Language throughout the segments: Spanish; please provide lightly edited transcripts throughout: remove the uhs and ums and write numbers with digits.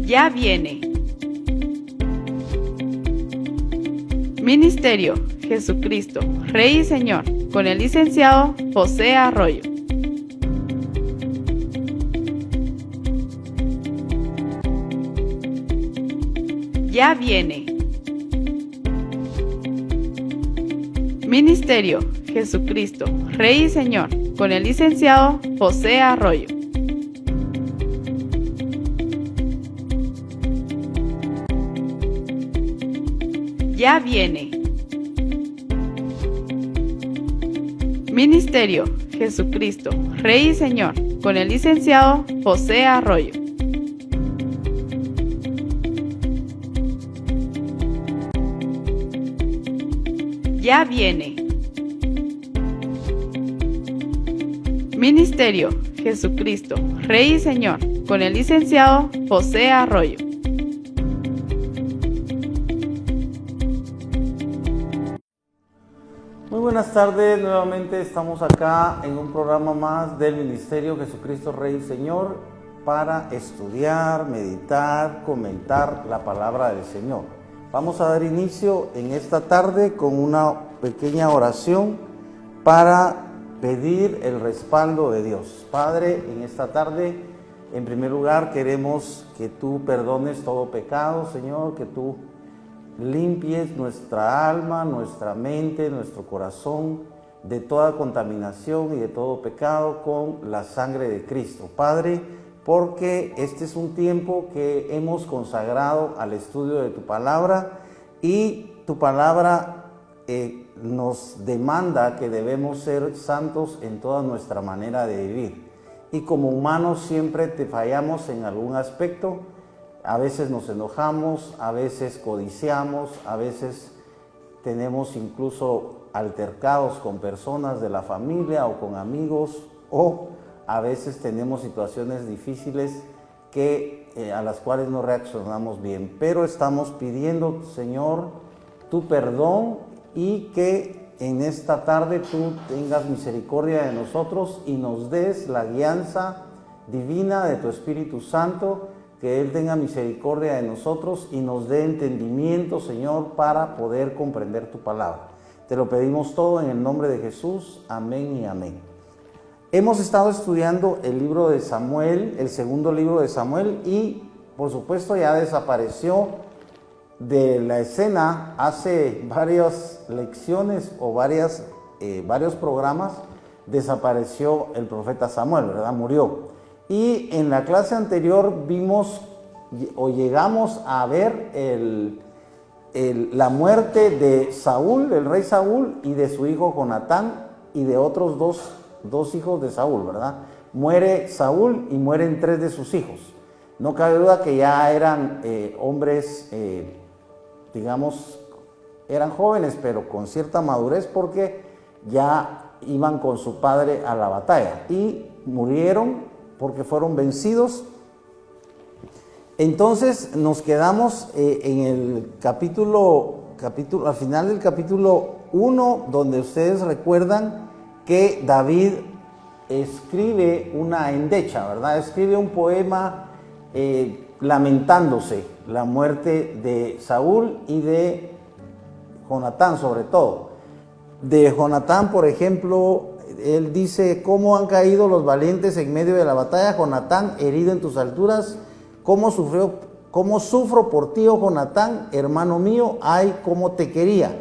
Ya viene. Ministerio Jesucristo, Rey y Señor, con el licenciado José Arroyo. Ya viene. Ministerio Jesucristo, Rey y Señor, con el licenciado José Arroyo. Ya viene. Ministerio Jesucristo, Rey y Señor, con el licenciado José Arroyo. Ya viene. Ministerio Jesucristo, Rey y Señor, con el licenciado José Arroyo. Muy buenas tardes, nuevamente estamos acá en un programa más del Ministerio Jesucristo Rey y Señor para estudiar, meditar, comentar la palabra del Señor. Vamos a dar inicio en esta tarde con una pequeña oración para pedir el respaldo de Dios. Padre, en esta tarde, en primer lugar, queremos que tú perdones todo pecado, Señor, que tú limpies nuestra alma, nuestra mente, nuestro corazón de toda contaminación y de todo pecado con la sangre de Cristo. Padre, porque este es un tiempo que hemos consagrado al estudio de tu palabra y tu palabra nos demanda que debemos ser santos en toda nuestra manera de vivir. Y como humanos siempre te fallamos en algún aspecto. A veces nos enojamos, a veces codiciamos, a veces tenemos incluso altercados con personas de la familia o con amigos, o a veces tenemos situaciones difíciles a las cuales no reaccionamos bien. Pero estamos pidiendo, Señor, tu perdón y que en esta tarde tú tengas misericordia de nosotros y nos des la guianza divina de tu Espíritu Santo, que Él tenga misericordia de nosotros y nos dé entendimiento, Señor, para poder comprender tu palabra. Te lo pedimos todo en el nombre de Jesús. Amén y amén. Hemos estado estudiando el libro de Samuel, el segundo libro de Samuel, y por supuesto ya desapareció de la escena hace varias lecciones o varios programas. Desapareció el profeta Samuel, ¿verdad? Murió. Y en la clase anterior vimos o llegamos a ver la muerte de Saúl, el rey Saúl, y de su hijo Jonatán y de otros dos hijos de Saúl, ¿verdad? Muere Saúl y mueren 3 de sus hijos. No cabe duda que ya eran hombres, digamos, eran jóvenes, pero con cierta madurez porque ya iban con su padre a la batalla y murieron porque fueron vencidos. Entonces nos quedamos en el capítulo, al final del capítulo 1, donde ustedes recuerdan que David escribe una endecha, ¿verdad? Escribe un poema lamentándose la muerte de Saúl y de Jonatán, sobre todo. De Jonatán, por ejemplo, él dice: ¿cómo han caído los valientes en medio de la batalla? Jonatán, herido en tus alturas. ¿Cómo sufro por ti, oh Jonatán, hermano mío? Ay, cómo te quería.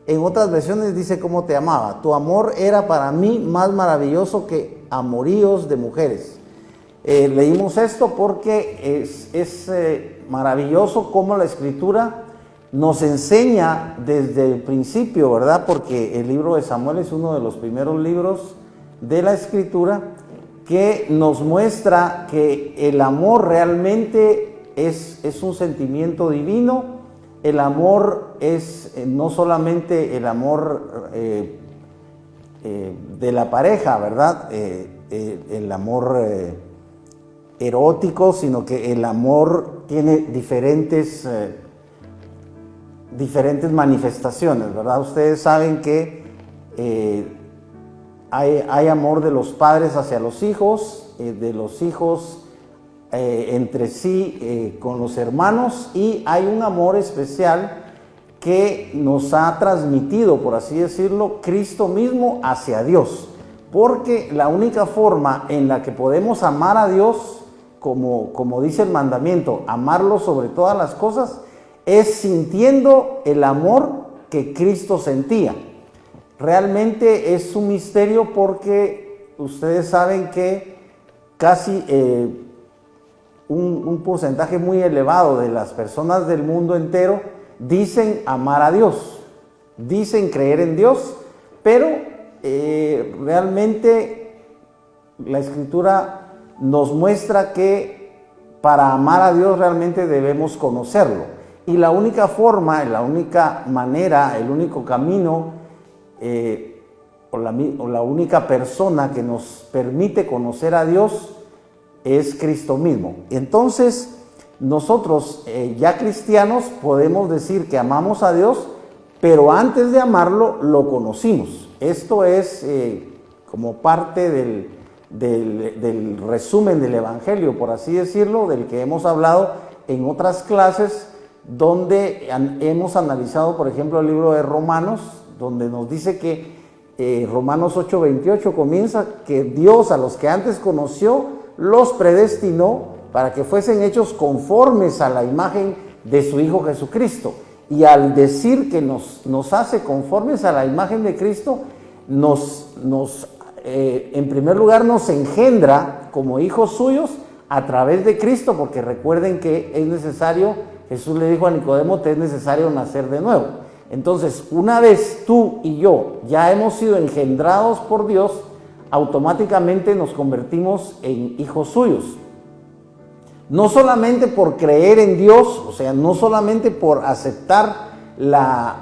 En otras versiones dice cómo te amaba. Tu amor era para mí más maravilloso que amoríos de mujeres. Leímos esto porque es maravilloso cómo la Escritura nos enseña desde el principio, ¿verdad? Porque el libro de Samuel es uno de los primeros libros de la Escritura que nos muestra que el amor realmente es un sentimiento divino. El amor es no solamente el amor de la pareja, ¿verdad? El amor erótico, sino que el amor tiene diferentes manifestaciones, ¿verdad? Ustedes saben que hay amor de los padres hacia los hijos, de los hijos entre sí con los hermanos, y hay un amor especial que nos ha transmitido, por así decirlo, Cristo mismo hacia Dios, porque la única forma en la que podemos amar a Dios, como dice el mandamiento, amarlo sobre todas las cosas, es sintiendo el amor que Cristo sentía. Realmente es un misterio, porque ustedes saben que casi un porcentaje muy elevado de las personas del mundo entero dicen amar a Dios, dicen creer en Dios, pero realmente la Escritura nos muestra que para amar a Dios realmente debemos conocerlo. Y la única forma, la única manera, el único camino o la única persona que nos permite conocer a Dios es Cristo mismo. Entonces, nosotros ya cristianos podemos decir que amamos a Dios, pero antes de amarlo lo conocimos. Esto es como parte del resumen del Evangelio, por así decirlo, del que hemos hablado en otras clases, donde hemos analizado, por ejemplo, el libro de Romanos, donde nos dice que Romanos 8:28 comienza que Dios a los que antes conoció los predestinó para que fuesen hechos conformes a la imagen de su Hijo Jesucristo. Y al decir que nos hace conformes a la imagen de Cristo, en primer lugar nos engendra como hijos suyos a través de Cristo, porque recuerden que es necesario, Jesús le dijo a Nicodemo, te es necesario nacer de nuevo. Entonces, una vez tú y yo ya hemos sido engendrados por Dios, automáticamente nos convertimos en hijos suyos. No solamente por creer en Dios, o sea, no solamente por aceptar la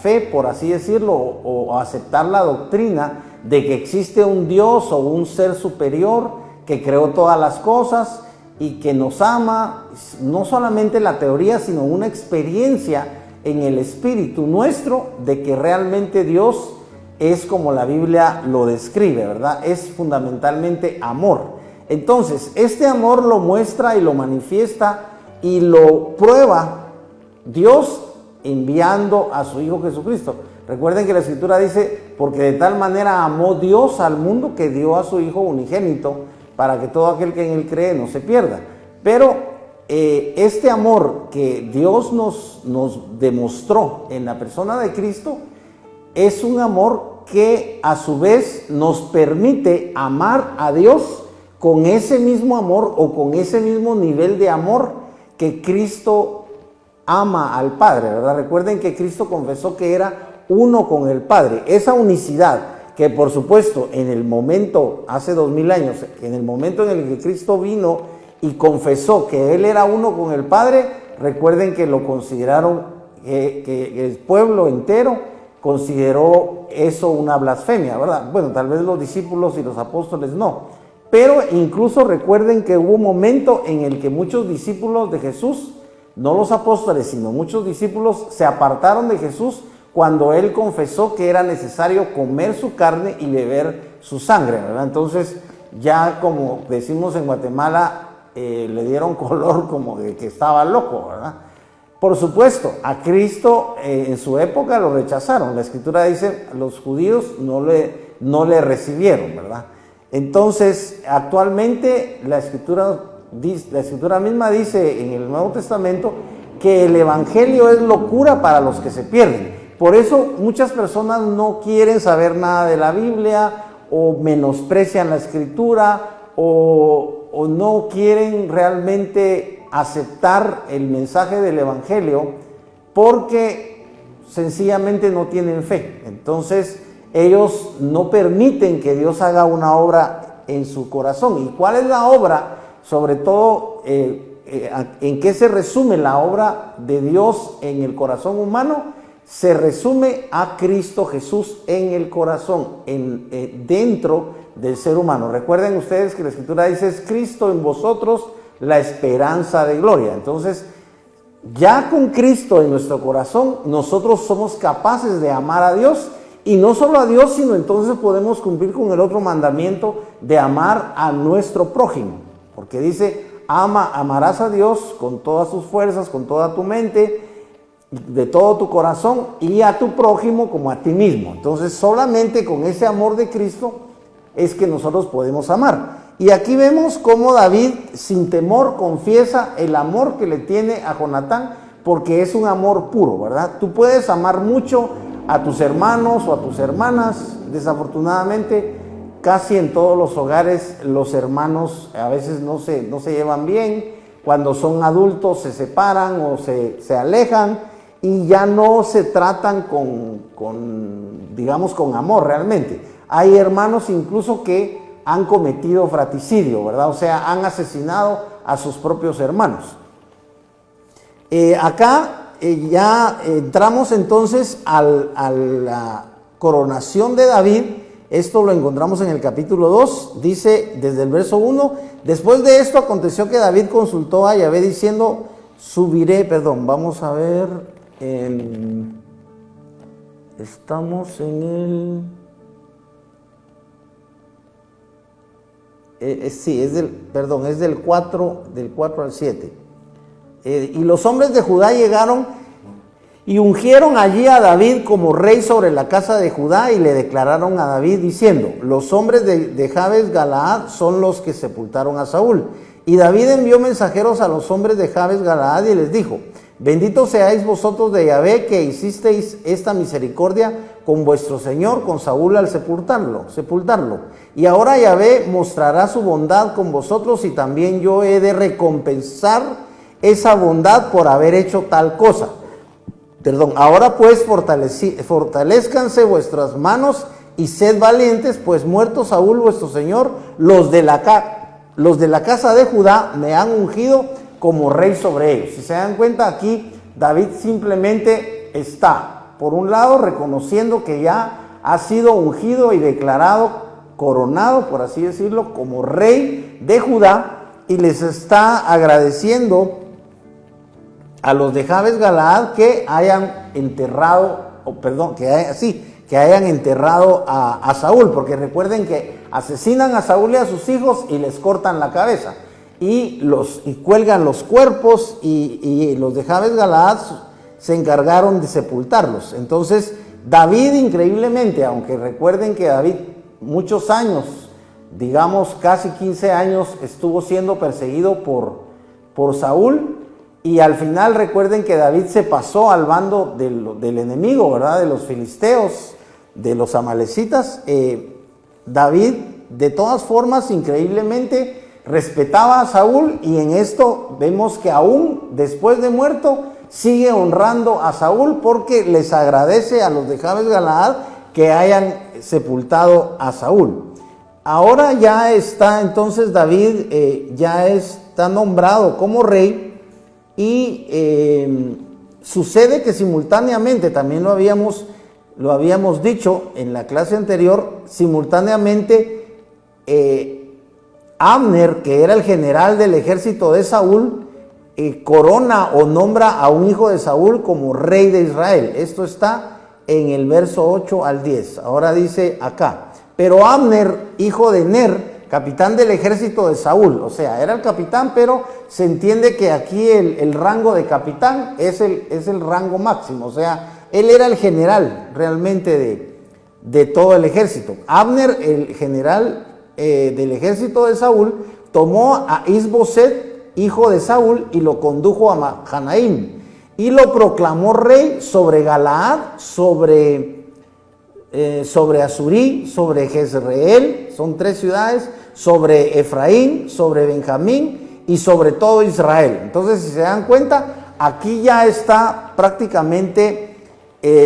fe, por así decirlo, o aceptar la doctrina de que existe un Dios o un ser superior que creó todas las cosas y que nos ama, no solamente la teoría, sino una experiencia en el espíritu nuestro de que realmente Dios es como la Biblia lo describe, ¿verdad? Es fundamentalmente amor. Entonces, este amor lo muestra y lo manifiesta y lo prueba Dios enviando a su Hijo Jesucristo. Recuerden que la Escritura dice, porque de tal manera amó Dios al mundo que dio a su Hijo unigénito, para que todo aquel que en él cree no se pierda. Pero este amor que Dios nos demostró en la persona de Cristo es un amor que a su vez nos permite amar a Dios con ese mismo amor o con ese mismo nivel de amor que Cristo ama al Padre, ¿verdad? Recuerden que Cristo confesó que era uno con el Padre. Esa unicidad que, por supuesto, en el momento, hace 2000 años, en el momento en el que Cristo vino y confesó que Él era uno con el Padre, recuerden que lo consideraron, que el pueblo entero consideró eso una blasfemia, ¿verdad? Bueno, tal vez los discípulos y los apóstoles no. Pero incluso recuerden que hubo un momento en el que muchos discípulos de Jesús, no los apóstoles, sino muchos discípulos, se apartaron de Jesús cuando Él confesó que era necesario comer su carne y beber su sangre, ¿verdad? Entonces, ya como decimos en Guatemala, le dieron color como de que estaba loco, ¿verdad? Por supuesto, a Cristo en su época lo rechazaron. La Escritura dice, los judíos no le recibieron, ¿verdad? Entonces, actualmente la Escritura misma dice en el Nuevo Testamento que el Evangelio es locura para los que se pierden. Por eso muchas personas no quieren saber nada de la Biblia, o menosprecian la Escritura, o no quieren realmente aceptar el mensaje del Evangelio porque sencillamente no tienen fe. Entonces, ellos no permiten que Dios haga una obra en su corazón. ¿Y cuál es la obra? Sobre todo, ¿en qué se resume la obra de Dios en el corazón humano? Se resume a Cristo Jesús en el corazón, dentro del ser humano. Recuerden ustedes que la Escritura dice, es Cristo en vosotros la esperanza de gloria. Entonces, ya con Cristo en nuestro corazón, nosotros somos capaces de amar a Dios. Y no solo a Dios, sino entonces podemos cumplir con el otro mandamiento de amar a nuestro prójimo. Porque dice, amarás a Dios con todas tus fuerzas, con toda tu mente, de todo tu corazón, y a tu prójimo como a ti mismo. Entonces solamente con ese amor de Cristo es que nosotros podemos amar. Y aquí vemos cómo David sin temor confiesa el amor que le tiene a Jonatán, porque es un amor puro, ¿verdad? Tú puedes amar mucho a tus hermanos o a tus hermanas. Desafortunadamente, casi en todos los hogares los hermanos a veces no se llevan bien. Cuando son adultos se separan o se alejan y ya no se tratan digamos, con amor realmente. Hay hermanos incluso que han cometido fratricidio, ¿verdad? O sea, han asesinado a sus propios hermanos. Acá ya entramos entonces a la coronación de David. Esto lo encontramos en el capítulo 2, dice desde el verso 1, después de esto aconteció que David consultó a Yahvé diciendo, vamos a ver, estamos en es del 4 al 7. Y los hombres de Judá llegaron y ungieron allí a David como rey sobre la casa de Judá y le declararon a David diciendo, los hombres de Jabes Galaad son los que sepultaron a Saúl. Y David envió mensajeros a los hombres de Jabes Galaad y les dijo, benditos seáis vosotros de Yahvé que hicisteis esta misericordia con vuestro señor, con Saúl al sepultarlo. Y ahora Yahvé mostrará su bondad con vosotros y también yo he de recompensar esa bondad por haber hecho tal cosa. Ahora pues fortalezcanse vuestras manos y sed valientes, pues muerto Saúl vuestro señor, los de la casa de Judá me han ungido como rey sobre ellos. Si se dan cuenta, aquí David simplemente está, por un lado, reconociendo que ya ha sido ungido y declarado, coronado, por así decirlo, como rey de Judá, y les está agradeciendo a los de Jabes Galaad que hayan enterrado, que hayan enterrado a Saúl, porque recuerden que asesinan a Saúl y a sus hijos y les cortan la cabeza y cuelgan los cuerpos y los de Jabes Galaad se encargaron de sepultarlos. Entonces David, increíblemente, aunque recuerden que David muchos años, digamos casi 15 años, estuvo siendo perseguido por Saúl, y al final recuerden que David se pasó al bando del enemigo, ¿verdad? De los filisteos, de los amalecitas. David, de todas formas, increíblemente, respetaba a Saúl, y en esto vemos que aún después de muerto, sigue honrando a Saúl porque les agradece a los de Jabes Galaad que hayan sepultado a Saúl. Ahora ya está, entonces David ya está nombrado como rey. Y sucede que simultáneamente, también lo habíamos dicho en la clase anterior, simultáneamente Abner, que era el general del ejército de Saúl, corona o nombra a un hijo de Saúl como rey de Israel. Esto está en el verso 8 al 10. Ahora dice acá, pero Abner, hijo de Ner, capitán del ejército de Saúl, o sea, era el capitán, pero se entiende que aquí el rango de capitán es el rango máximo, o sea, él era el general realmente de todo el ejército. Abner, el general del ejército de Saúl, tomó a Isboset, hijo de Saúl, y lo condujo a Mahanaim, y lo proclamó rey sobre Galaad, sobre Asurí, sobre Jezreel, son 3 ciudades, sobre Efraín, sobre Benjamín y sobre todo Israel. Entonces, si se dan cuenta, aquí ya está prácticamente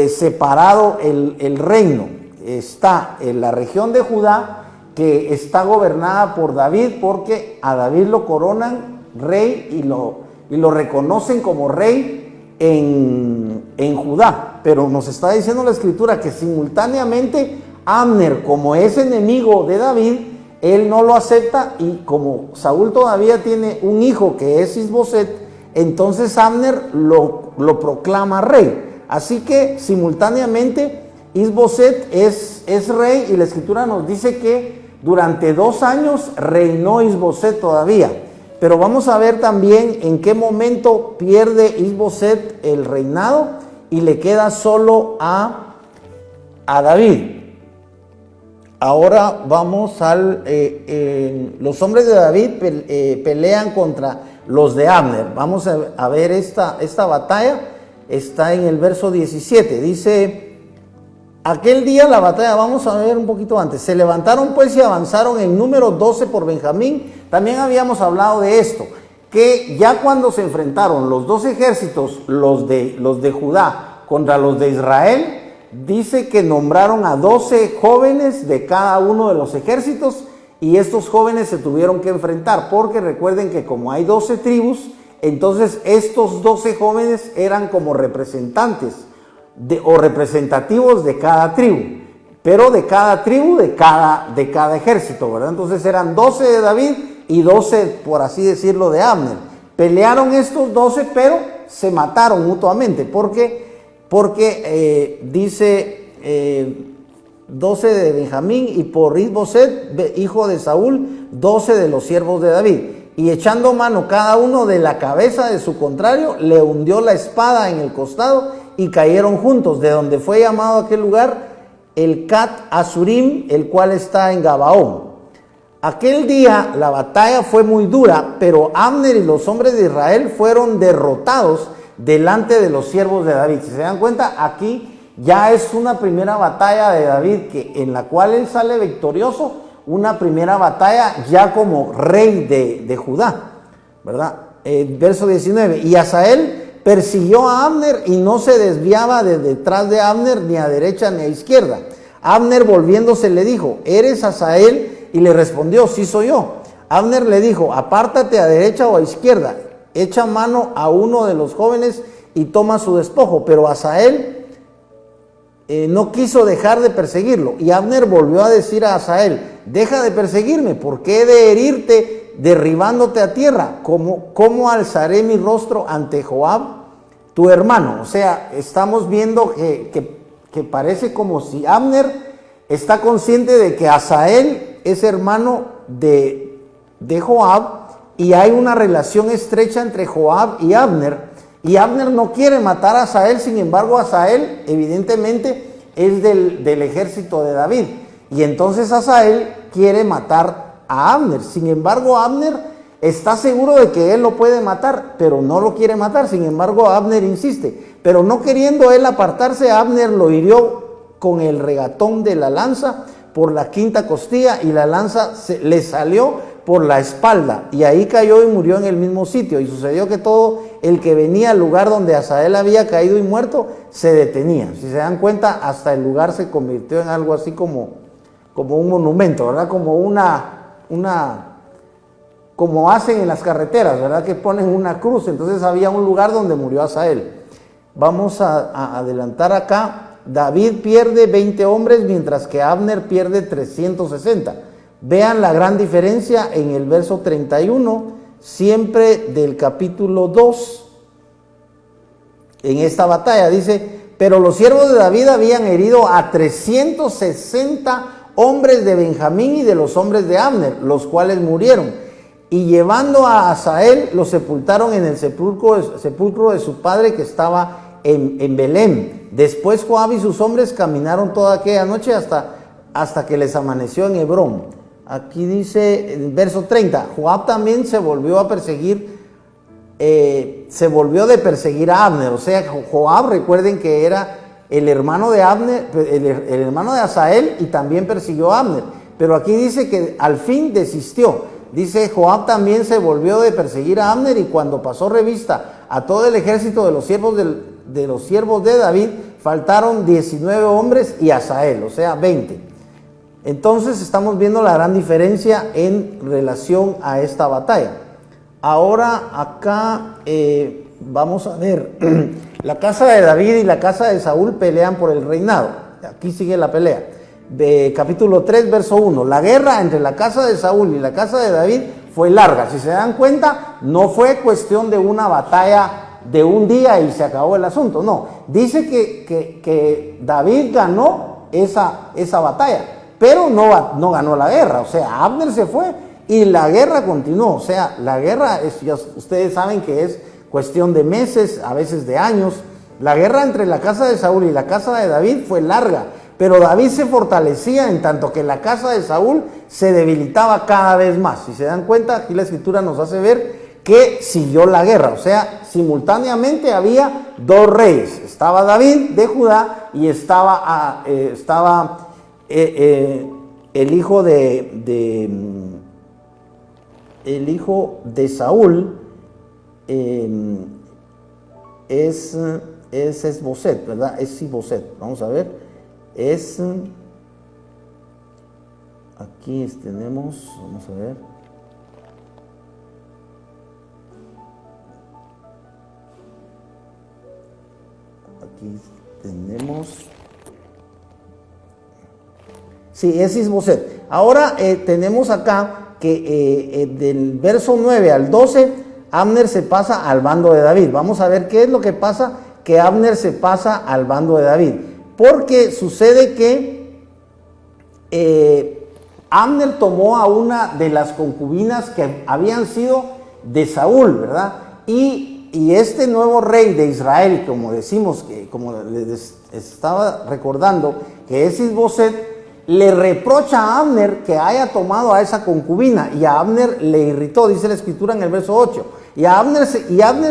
separado el reino. Está en la región de Judá, que está gobernada por David, porque a David lo coronan rey y lo reconocen como rey en Judá. Pero nos está diciendo la escritura que simultáneamente Abner, como es enemigo de David, él no lo acepta, y como Saúl todavía tiene un hijo que es Isboset, entonces Abner lo proclama rey. Así que simultáneamente Isboset es rey, y la escritura nos dice que durante 2 años reinó Isboset todavía. pero vamos a ver también en qué momento pierde Is-Boset el reinado y le queda solo a David. Ahora vamos al... los hombres de David pelean contra los de Abner. Vamos a ver esta batalla. Está en el verso 17. Dice, aquel día la batalla, vamos a ver un poquito antes. Se levantaron pues y avanzaron en número 12 por Benjamín. También habíamos hablado de esto, que ya cuando se enfrentaron los dos ejércitos, los de Judá contra los de Israel, dice que nombraron a 12 jóvenes de cada uno de los ejércitos y estos jóvenes se tuvieron que enfrentar, porque recuerden que como hay 12 tribus, entonces estos 12 jóvenes eran como representantes o representativos de cada tribu, pero de cada tribu, de cada ejército, ¿verdad? Entonces eran 12 de David y 12, por así decirlo, de Abner. Pelearon estos 12, pero se mataron mutuamente, porque dice 12 de Benjamín y por Is-Boset, hijo de Saúl, 12 de los siervos de David. Y echando mano cada uno de la cabeza de su contrario, le hundió la espada en el costado y cayeron juntos, de donde fue llamado aquel lugar el Cat Azurim, el cual está en Gabaón. Aquel día la batalla fue muy dura, pero Abner y los hombres de Israel fueron derrotados delante de los siervos de David. Si se dan cuenta, aquí ya es una primera batalla de David en la cual él sale victorioso, una primera batalla ya como rey de Judá, ¿verdad? Verso 19, y Asael persiguió a Abner y no se desviaba de detrás de Abner ni a derecha ni a izquierda. Abner volviéndose le dijo, ¿eres Asael? Y le respondió, sí soy yo. Abner le dijo, apártate a derecha o a izquierda, echa mano a uno de los jóvenes y toma su despojo. Pero Asael no quiso dejar de perseguirlo. Y Abner volvió a decir a Asael, deja de perseguirme, ¿por qué he de herirte derribándote a tierra? ¿Cómo alzaré mi rostro ante Joab, tu hermano? O sea, estamos viendo que parece como si Abner está consciente de que Asael es hermano de Joab, y hay una relación estrecha entre Joab y Abner no quiere matar a Asael. Sin embargo, Asael evidentemente es del ejército de David, y entonces Asael quiere matar a Abner. Sin embargo, Abner está seguro de que él lo puede matar, pero no lo quiere matar. Sin embargo, Abner insiste, pero no queriendo él apartarse, Abner lo hirió con el regatón de la lanza por la quinta costilla, y la lanza le salió por la espalda, y ahí cayó y murió en el mismo sitio. Y sucedió que todo el que venía al lugar donde Asael había caído y muerto se detenía. Si se dan cuenta, hasta el lugar se convirtió en algo así como un monumento, ¿verdad? Como hacen en las carreteras, ¿verdad? Que ponen una cruz. Entonces había un lugar donde murió Asael. Vamos a adelantar acá. David pierde 20 hombres, mientras que Abner pierde 360. Vean la gran diferencia en el verso 31, siempre del capítulo 2. En esta batalla dice, pero los siervos de David habían herido a 360 hombres de Benjamín y de los hombres de Abner, los cuales murieron. Y llevando a Asael, lo sepultaron en el sepulcro de su padre que estaba en Belén. Después Joab y sus hombres caminaron toda aquella noche hasta que les amaneció en Hebrón. Aquí dice, en verso 30, Joab también se volvió de perseguir a Abner. O sea, Joab, recuerden que era el hermano de Abner, el hermano de Asael, y también persiguió a Abner. Pero aquí dice que al fin desistió. Dice, Joab también se volvió de perseguir a Abner, y cuando pasó revista a todo el ejército de los siervos de David, faltaron 19 hombres y Asael, o sea, 20. Entonces estamos viendo la gran diferencia en relación a esta batalla. Ahora acá vamos a ver, la casa de David y la casa de Saúl pelean por el reinado. Aquí sigue la pelea. De capítulo 3, verso 1. La guerra entre la casa de Saúl y la casa de David fue larga. Si se dan cuenta, no fue cuestión de una batalla de un día y se acabó el asunto. No, dice que David ganó esa batalla, pero no ganó la guerra. O sea, Abner se fue Y la guerra continuó, o sea, la guerra, ya ustedes saben que es cuestión de meses, a veces de años. La guerra entre la casa de Saúl y la casa de David fue larga, pero David se fortalecía en tanto que la casa de Saúl se debilitaba cada vez más. Si se dan cuenta, aquí la escritura nos hace ver que siguió la guerra, o sea, simultáneamente había dos reyes. Estaba David de Judá y estaba el hijo de Saúl, es Esboset, ¿verdad? Es Siboset. Vamos a ver. Aquí tenemos, vamos a ver. Aquí tenemos. Sí, es Isboset. Ahora tenemos acá que del verso 9 al 12, Abner se pasa al bando de David. Vamos a ver qué es lo que pasa que Abner se pasa al bando de David. Porque sucede que Abner tomó a una de las concubinas que habían sido de Saúl, ¿verdad? Y este nuevo rey de Israel, como decimos, que como les estaba recordando, que es Isboset, le reprocha a Abner que haya tomado a esa concubina, y a Abner le irritó, dice la escritura en el verso 8, y Abner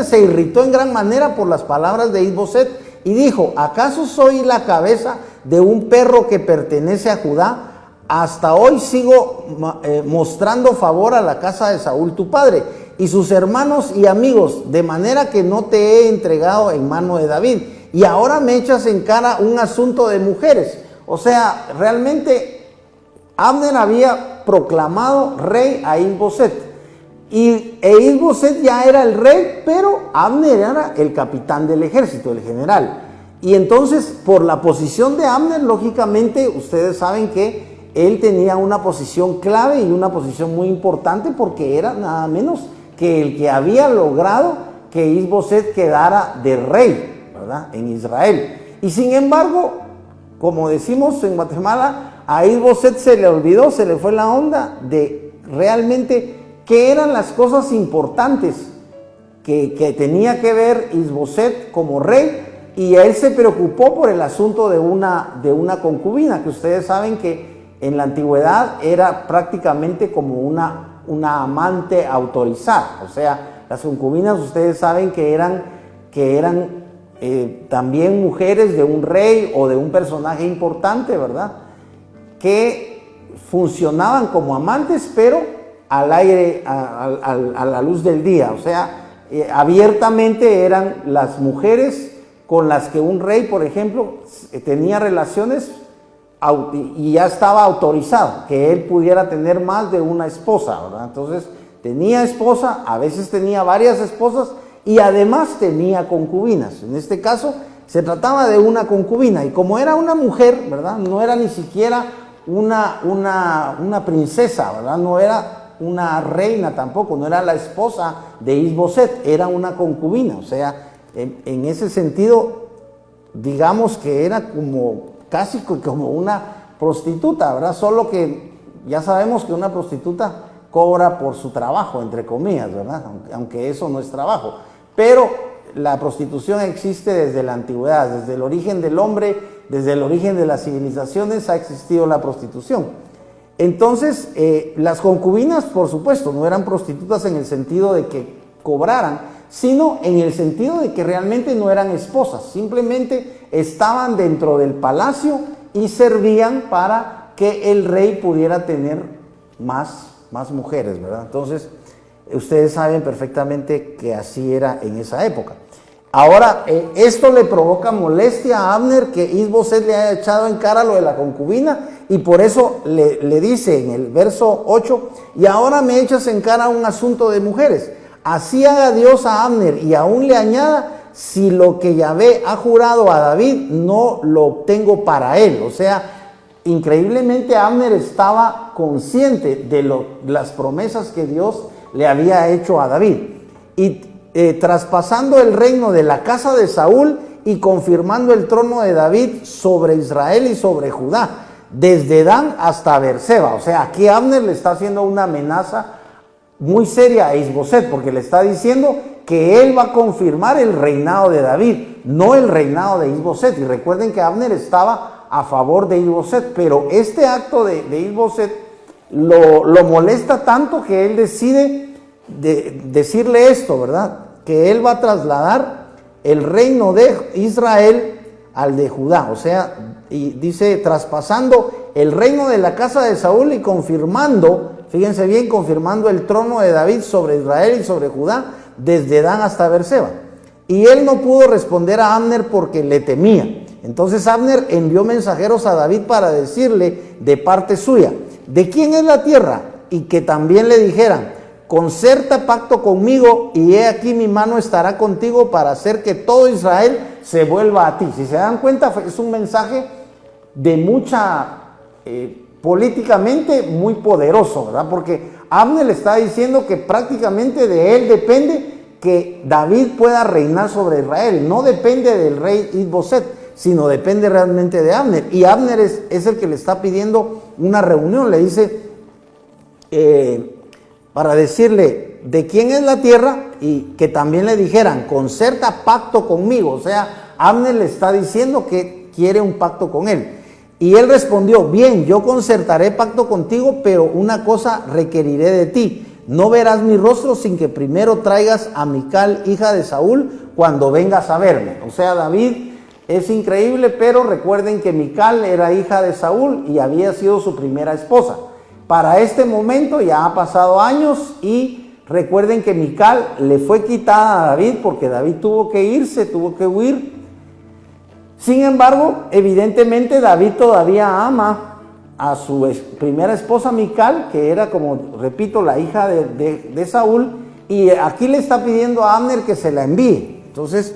se irritó en gran manera por las palabras de Isboset, y dijo: ¿acaso soy la cabeza de un perro que pertenece a Judá? Hasta hoy sigo mostrando favor a la casa de Saúl tu padre y sus hermanos y amigos, de manera que no te he entregado en mano de David, y ahora me echas en cara un asunto de mujeres. O sea, realmente Abner había proclamado rey a Isboset, e Isboset ya era el rey, pero Abner era el capitán del ejército, el general. Y entonces, por la posición de Abner, lógicamente, ustedes saben que él tenía una posición clave y una posición muy importante, porque era nada menos que el que había logrado que Isboset quedara de rey, ¿verdad?, en Israel. Y sin embargo, como decimos en Guatemala, a Isboset se le olvidó, se le fue la onda de realmente qué eran las cosas importantes que tenía que ver Isboset como rey, y él se preocupó por el asunto de una concubina, que ustedes saben que en la antigüedad era prácticamente como una amante autorizada. O sea, las concubinas, ustedes saben que eran también mujeres de un rey o de un personaje importante, ¿verdad?, que funcionaban como amantes, pero al aire, a la luz del día. O sea, abiertamente eran las mujeres con las que un rey, por ejemplo, tenía relaciones y ya estaba autorizado que él pudiera tener más de una esposa, ¿verdad? Entonces tenía esposa, a veces tenía varias esposas, y además tenía concubinas. En este caso se trataba de una concubina, y como era una mujer, ¿verdad?, no era ni siquiera una princesa, ¿verdad?, no era una reina tampoco, no era la esposa de Isboset, era una concubina. O sea, en ese sentido, digamos que era casi como una prostituta, ¿verdad? Solo que ya sabemos que una prostituta cobra por su trabajo, entre comillas, ¿verdad?, aunque eso no es trabajo. Pero la prostitución existe desde la antigüedad, desde el origen del hombre, desde el origen de las civilizaciones ha existido la prostitución. Entonces, las concubinas, por supuesto, no eran prostitutas en el sentido de que cobraran, sino en el sentido de que realmente no eran esposas, simplemente estaban dentro del palacio y servían para que el rey pudiera tener más mujeres, ¿verdad? Entonces, ustedes saben perfectamente que así era en esa época. Ahora, esto le provoca molestia a Abner, que Isboset le haya echado en cara lo de la concubina, y por eso le dice en el verso 8: y ahora me echas en cara un asunto de mujeres. Así haga Dios a Abner y aún le añada, si lo que Yahvé ha jurado a David no lo obtengo para él. O sea, increíblemente Abner estaba consciente de las promesas que Dios le había hecho a David, y traspasando el reino de la casa de Saúl y confirmando el trono de David sobre Israel y sobre Judá. desde Dan hasta Beerseba. O sea, aquí Abner le está haciendo una amenaza muy seria a Isboset, porque le está diciendo que él va a confirmar el reinado de David, no el reinado de Isboset. Y recuerden que Abner estaba a favor de Isboset, pero este acto de Isboset lo molesta tanto que él decide decirle esto, ¿verdad? Que él va a trasladar el reino de Israel al de Judá, o sea, y dice, traspasando el reino de la casa de Saúl y confirmando, fíjense bien, confirmando el trono de David sobre Israel y sobre Judá, desde Dan hasta Beerseba. Y él no pudo responder a Abner porque le temía. Entonces Abner envió mensajeros a David para decirle de parte suya, ¿de quién es la tierra? Y que también le dijeran, concerta pacto conmigo y he aquí mi mano estará contigo para hacer que todo Israel se vuelva a ti. Si se dan cuenta, es un mensaje de mucha, políticamente muy poderoso, ¿verdad? Porque Abner le está diciendo que prácticamente de él depende que David pueda reinar sobre Israel. No depende del rey Isboset, sino depende realmente de Abner. Y Abner es el que le está pidiendo una reunión. Le dice, para decirle de quién es la tierra y que también le dijeran, concerta pacto conmigo. O sea, Abner le está diciendo que quiere un pacto con él. Y él respondió, bien, yo concertaré pacto contigo, pero una cosa requeriré de ti. No verás mi rostro sin que primero traigas a Mical, hija de Saúl, cuando vengas a verme. O sea, David es increíble, pero recuerden que Mical era hija de Saúl y había sido su primera esposa. Para este momento ya ha pasado años y recuerden que Mical le fue quitada a David porque David tuvo que irse, tuvo que huir. Sin embargo, evidentemente David todavía ama a su primera esposa Mical, que era, como repito, la hija de Saúl, y aquí le está pidiendo a Abner que se la envíe. Entonces,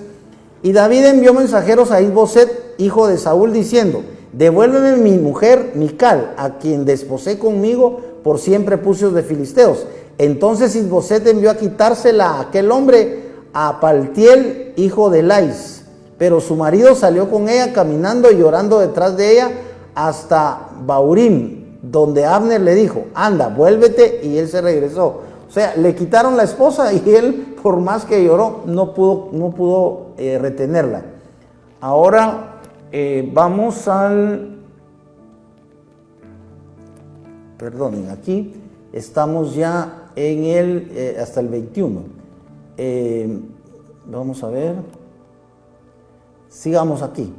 y David envió mensajeros a Isboset, hijo de Saúl, diciendo, devuélveme mi mujer Mical, a quien desposé conmigo por 100 prepucios de filisteos. Entonces Isboset envió a quitársela a aquel hombre, a Paltiel, hijo de Lais. Pero su marido salió con ella caminando y llorando detrás de ella hasta Baurim, donde Abner le dijo, anda, vuélvete, y él se regresó. O sea, le quitaron la esposa y él, por más que lloró, no pudo retenerla. Ahora vamos al... Perdonen, aquí estamos ya en el hasta el 21. Vamos a ver. Sigamos aquí.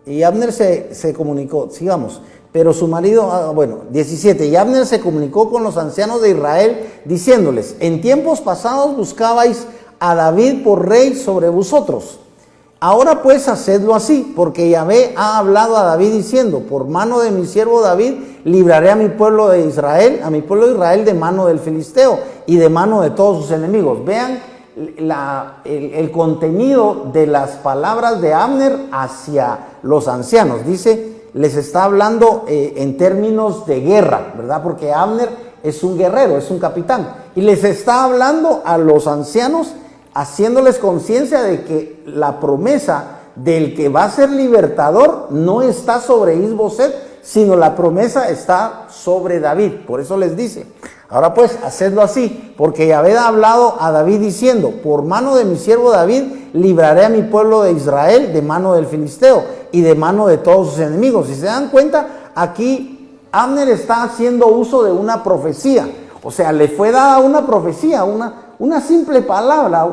Y Abner se comunicó, sigamos. Pero su marido, 17. Y Abner se comunicó con los ancianos de Israel, diciéndoles, en tiempos pasados buscabais a David por rey sobre vosotros. Ahora pues hacedlo así, porque Yahvé ha hablado a David diciendo, por mano de mi siervo David, libraré a mi pueblo de Israel, de mano del filisteo y de mano de todos sus enemigos. Vean el contenido de las palabras de Abner hacia los ancianos. Dice, les está hablando en términos de guerra, ¿verdad? Porque Abner es un guerrero, es un capitán. Y les está hablando a los ancianos, haciéndoles conciencia de que la promesa del que va a ser libertador no está sobre Isboset, sino la promesa está sobre David. Por eso les dice, ahora pues, hacedlo así, porque Yahvé ha hablado a David diciendo, por mano de mi siervo David, libraré a mi pueblo de Israel de mano del filisteo y de mano de todos sus enemigos. Si se dan cuenta, aquí Abner está haciendo uso de una profecía. O sea, le fue dada una profecía, una simple palabra,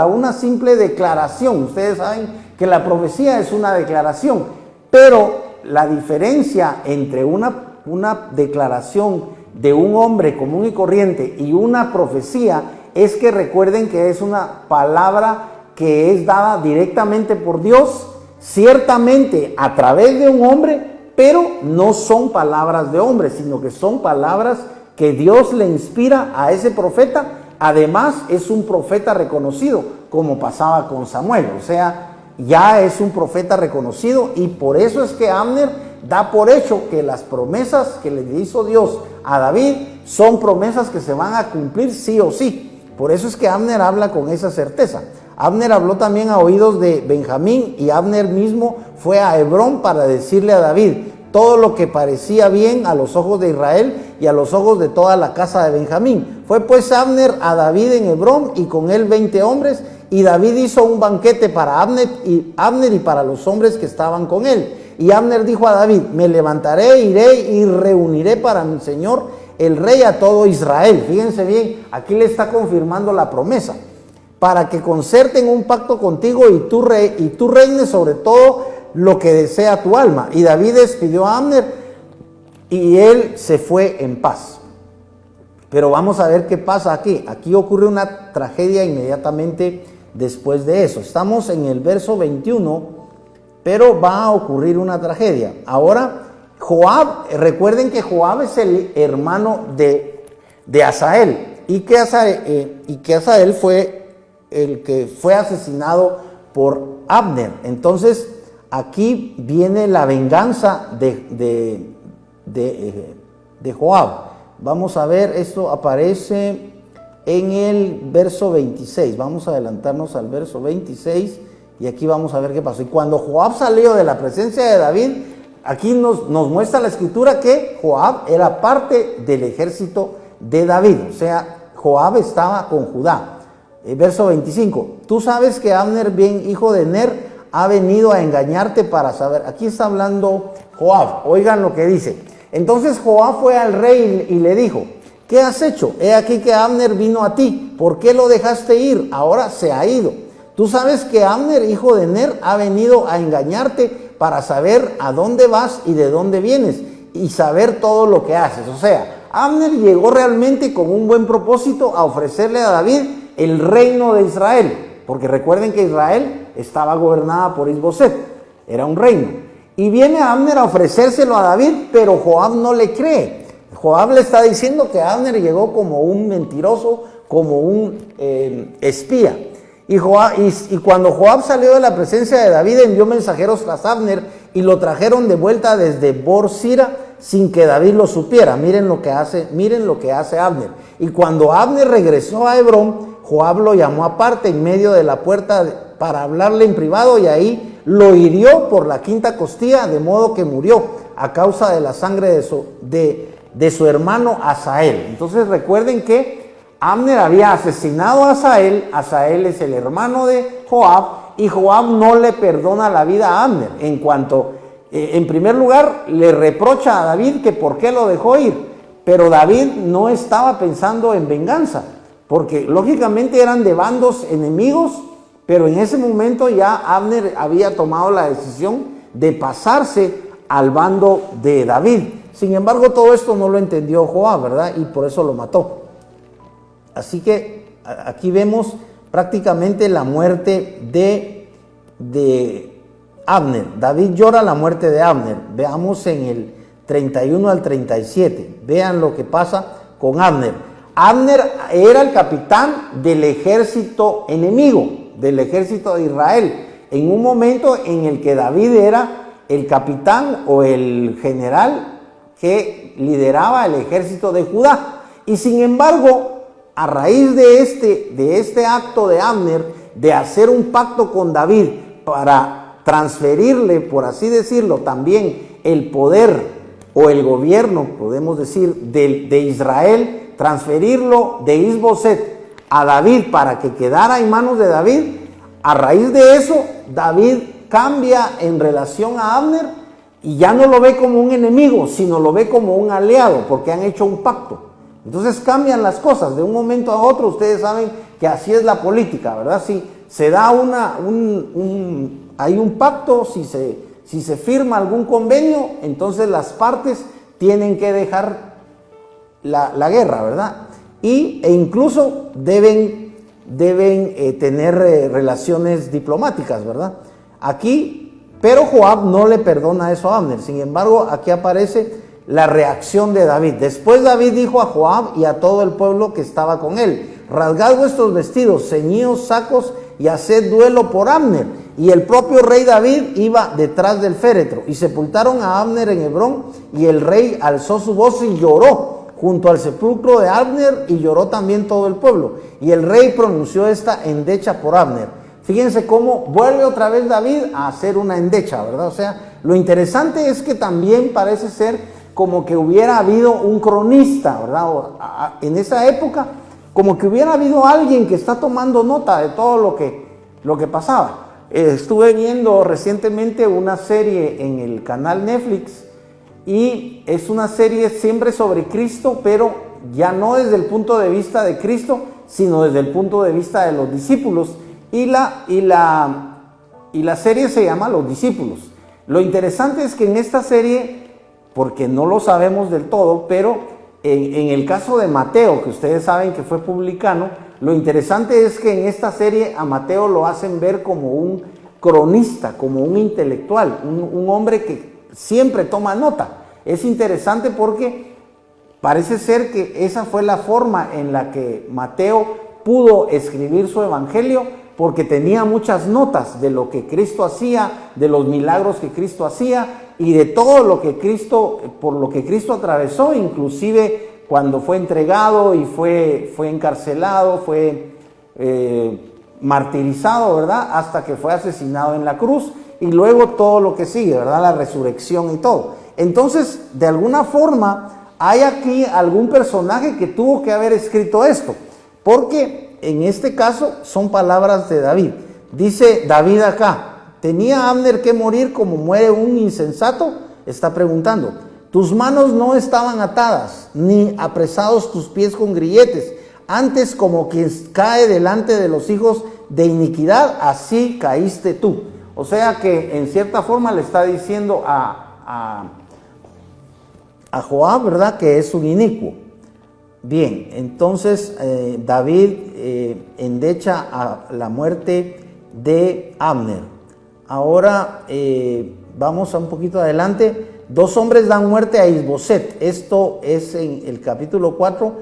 una simple declaración. Ustedes saben que la profecía es una declaración, pero la diferencia entre una declaración de un hombre común y corriente y una profecía es que recuerden que es una palabra que es dada directamente por Dios, ciertamente a través de un hombre, pero no son palabras de hombre, sino que son palabras que Dios le inspira a ese profeta. Además es un profeta reconocido, como pasaba con Samuel, o sea, ya es un profeta reconocido, y por eso es que Abner da por hecho que las promesas que le hizo Dios a David son promesas que se van a cumplir sí o sí. Por eso es que Abner habla con esa certeza. Abner habló también a oídos de Benjamín, y Abner mismo fue a Hebrón para decirle a David, todo lo que parecía bien a los ojos de Israel y a los ojos de toda la casa de Benjamín. Fue pues Abner a David en Hebrón y con él 20 hombres, y David hizo un banquete para Abner y para los hombres que estaban con él. Y Abner dijo a David: me levantaré, iré y reuniré para mi señor el rey a todo Israel. Fíjense bien, aquí le está confirmando la promesa, para que concerten un pacto contigo y tú reines sobre todo lo que desea tu alma. Y David despidió a Abner y él se fue en paz. Pero vamos a ver qué pasa aquí. Aquí ocurre una tragedia inmediatamente después de eso. Estamos en el verso 21, pero va a ocurrir una tragedia. Ahora, Joab, recuerden que Joab es el hermano de Asael, y que Asael fue el que fue asesinado por Abner. Entonces, aquí viene la venganza de Joab. Vamos a ver, esto aparece en el verso 26. Vamos a adelantarnos al verso 26 y aquí vamos a ver qué pasó. Y cuando Joab salió de la presencia de David, aquí nos muestra la escritura que Joab era parte del ejército de David. O sea, Joab estaba con Judá. Verso 25. Tú sabes que Abner, bien hijo de Ner, ha venido a engañarte para saber. Aquí está hablando Joab. Oigan lo que dice. Entonces Joab fue al rey y le dijo: ¿qué has hecho? He aquí que Abner vino a ti. ¿Por qué lo dejaste ir? Ahora se ha ido. Tú sabes que Abner, hijo de Ner, ha venido a engañarte para saber a dónde vas y de dónde vienes y saber todo lo que haces. O sea, Abner llegó realmente con un buen propósito a ofrecerle a David el reino de Israel, porque recuerden que Israel estaba gobernada por Isboset, era un reino. Y viene Abner a ofrecérselo a David, pero Joab no le cree. Joab le está diciendo que Abner llegó como un mentiroso, como un espía. Y cuando Joab salió de la presencia de David, envió mensajeros tras Abner y lo trajeron de vuelta desde Bor-Sira sin que David lo supiera. Miren lo que hace Abner. Y cuando Abner regresó a Hebrón, Joab lo llamó aparte en medio de la puerta para hablarle en privado, y ahí lo hirió por la quinta costilla, de modo que murió a causa de la sangre de su hermano Asael. Entonces recuerden que Abner había asesinado a Asael. Asael es el hermano de Joab, y Joab no le perdona la vida a Abner. En primer lugar, le reprocha a David que por qué lo dejó ir, pero David no estaba pensando en venganza, porque lógicamente eran de bandos enemigos, pero en ese momento ya Abner había tomado la decisión de pasarse al bando de David. Sin embargo, todo esto no lo entendió Joab, ¿verdad? Y por eso lo mató. Así que aquí vemos prácticamente la muerte de Abner. David llora la muerte de Abner. Veamos en el 31 al 37. Vean lo que pasa con Abner. Abner era el capitán del ejército enemigo, del ejército de Israel, en un momento en el que David era el capitán o el general que lideraba el ejército de Judá. Y sin embargo, a raíz de este acto de Abner, de hacer un pacto con David para transferirle, por así decirlo, también el poder o el gobierno, podemos decir, de Israel, transferirlo de Isboset a David para que quedara en manos de David. A raíz de eso, David cambia en relación a Abner y ya no lo ve como un enemigo, sino lo ve como un aliado, porque han hecho un pacto. Entonces cambian las cosas de un momento a otro. Ustedes saben que así es la política, ¿verdad? Si se da hay un pacto, si se firma algún convenio, entonces las partes tienen que dejar la guerra, ¿verdad? E incluso deben tener relaciones diplomáticas, ¿verdad? Pero Joab no le perdona eso a Abner. Sin embargo, aquí aparece la reacción de David. Después David dijo a Joab y a todo el pueblo que estaba con él: rasgad vuestros vestidos, ceñíos sacos y haced duelo por Abner. Y el propio rey David iba detrás del féretro. Y sepultaron a Abner en Hebrón, y el rey alzó su voz y lloró junto al sepulcro de Abner, y lloró también todo el pueblo. Y el rey pronunció esta endecha por Abner: Fíjense cómo vuelve otra vez David a hacer una endecha, ¿verdad? O sea, lo interesante es que también parece ser como que hubiera habido un cronista, ¿verdad? En esa época, como que hubiera habido alguien que está tomando nota de todo lo que pasaba. Estuve viendo recientemente una serie en el canal Netflix y es una serie siempre sobre Cristo, pero ya no desde el punto de vista de Cristo, sino desde el punto de vista de los discípulos. Y la serie se llama Los Discípulos. Lo interesante es que en esta serie, porque no lo sabemos del todo, pero en el caso de Mateo, que ustedes saben que fue publicano, lo interesante es que en esta serie a Mateo lo hacen ver como un cronista, como un intelectual, un hombre que siempre toma nota. Es interesante porque parece ser que esa fue la forma en la que Mateo pudo escribir su evangelio, porque tenía muchas notas de lo que Cristo hacía, de los milagros que Cristo hacía y de todo lo que por lo que Cristo atravesó, inclusive cuando fue entregado y fue encarcelado, fue martirizado, ¿verdad? Hasta que fue asesinado en la cruz y luego todo lo que sigue, ¿verdad? La resurrección y todo. Entonces, de alguna forma, hay aquí algún personaje que tuvo que haber escrito esto, porque en este caso son palabras de David. Dice David acá: ¿tenía Abner que morir como muere un insensato? Está preguntando. Tus manos no estaban atadas, ni apresados tus pies con grilletes. Antes, como quien cae delante de los hijos de iniquidad, así caíste tú. O sea que en cierta forma le está diciendo a Joab, ¿verdad?, que es un inicuo. Bien, entonces David endecha a la muerte de Abner. Ahora vamos a un poquito adelante. 2 hombres dan muerte a Isboset. Esto es en el capítulo 4,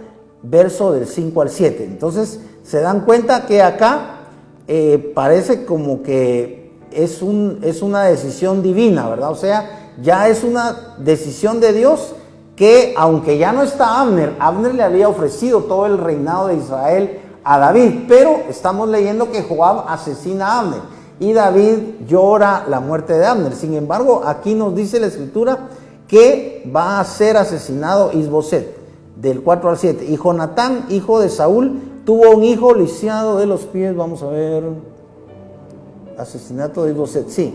verso del 5 al 7. Entonces se dan cuenta que acá parece como que es una decisión divina, ¿verdad? O sea, ya es una decisión de Dios, que aunque ya no está Abner le había ofrecido todo el reinado de Israel a David, pero estamos leyendo que Joab asesina a Abner y David llora la muerte de Abner. Sin embargo, aquí nos dice la escritura que va a ser asesinado Isboset, del 4 al 7. Y Jonatán, hijo de Saúl, tuvo un hijo lisiado de los pies. Vamos a ver, asesinato de Isboset, sí.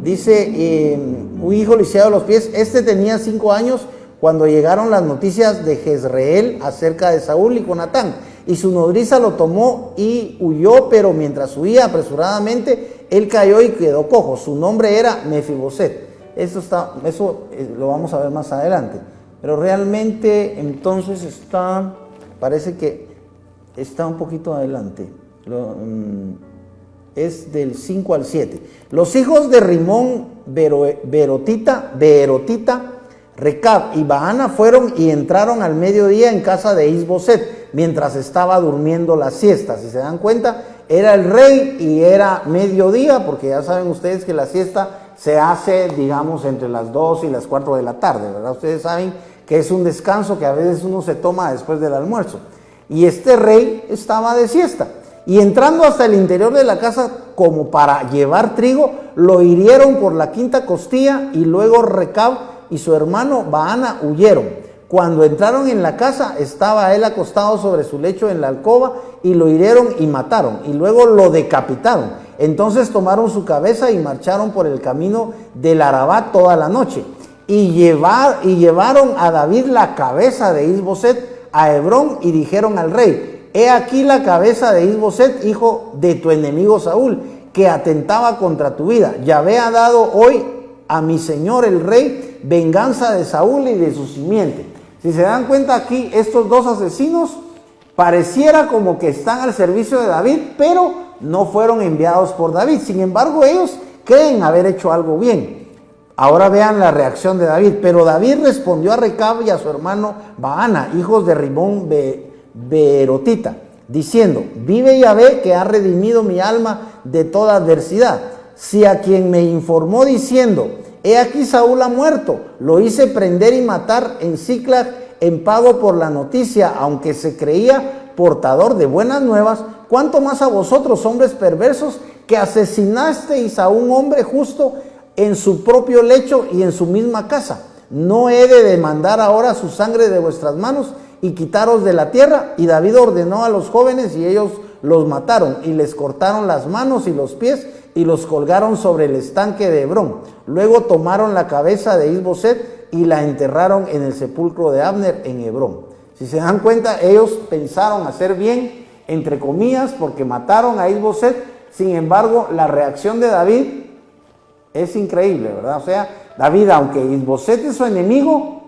Dice, un hijo lisiado de los pies. Este tenía 5 años cuando llegaron las noticias de Jezreel acerca de Saúl y Jonatán, y su nodriza lo tomó y huyó, pero mientras huía apresuradamente, él cayó y quedó cojo. Su nombre era Mefiboset. Eso lo vamos a ver más adelante, pero realmente entonces parece que está un poquito adelante. Es del 5 al 7. Los hijos de Rimón, Beerotita, Recab y Baana fueron y entraron al mediodía en casa de Isboset, mientras estaba durmiendo la siesta. Si se dan cuenta, era el rey y era mediodía, porque ya saben ustedes que la siesta se hace, digamos, entre las 2 y las 4 de la tarde, ¿verdad? Ustedes saben que es un descanso que a veces uno se toma después del almuerzo. Y este rey estaba de siesta. Y entrando hasta el interior de la casa como para llevar trigo, lo hirieron por la quinta costilla, y luego Recab y su hermano Baana huyeron. Cuando entraron en la casa, estaba él acostado sobre su lecho en la alcoba, y lo hirieron y mataron, y luego lo decapitaron. Entonces tomaron su cabeza y marcharon por el camino del Arabá toda la noche, y llevaron a David la cabeza de Isboset a Hebrón, y dijeron al rey: he aquí la cabeza de Isboset, hijo de tu enemigo Saúl, que atentaba contra tu vida. Yahvé ha dado hoy a mi señor el rey venganza de Saúl y de su simiente. Si se dan cuenta aquí, estos 2 asesinos pareciera como que están al servicio de David, pero no fueron enviados por David. Sin embargo, ellos creen haber hecho algo bien. Ahora vean la reacción de David. Pero David respondió a Recab y a su hermano Baana, hijos de Rimón Beerotita, diciendo: vive Yahvé, que ha redimido mi alma de toda adversidad. Si a quien me informó diciendo: he aquí Saúl ha muerto, lo hice prender y matar en Siclag en pago por la noticia, aunque se creía portador de buenas nuevas, cuánto más a vosotros, hombres perversos, que asesinasteis a un hombre justo en su propio lecho y en su misma casa. ¿No he de demandar ahora su sangre de vuestras manos y quitaros de la tierra? Y David ordenó a los jóvenes y ellos los mataron y les cortaron las manos y los pies y los colgaron sobre el estanque de Hebrón. Luego tomaron la cabeza de Is-Boset y la enterraron en el sepulcro de Abner en Hebrón. Si se dan cuenta, ellos pensaron hacer bien, entre comillas, porque mataron a Is-Boset. Sin embargo, la reacción de David es increíble, ¿verdad? O sea, David, aunque Is-Boset es su enemigo,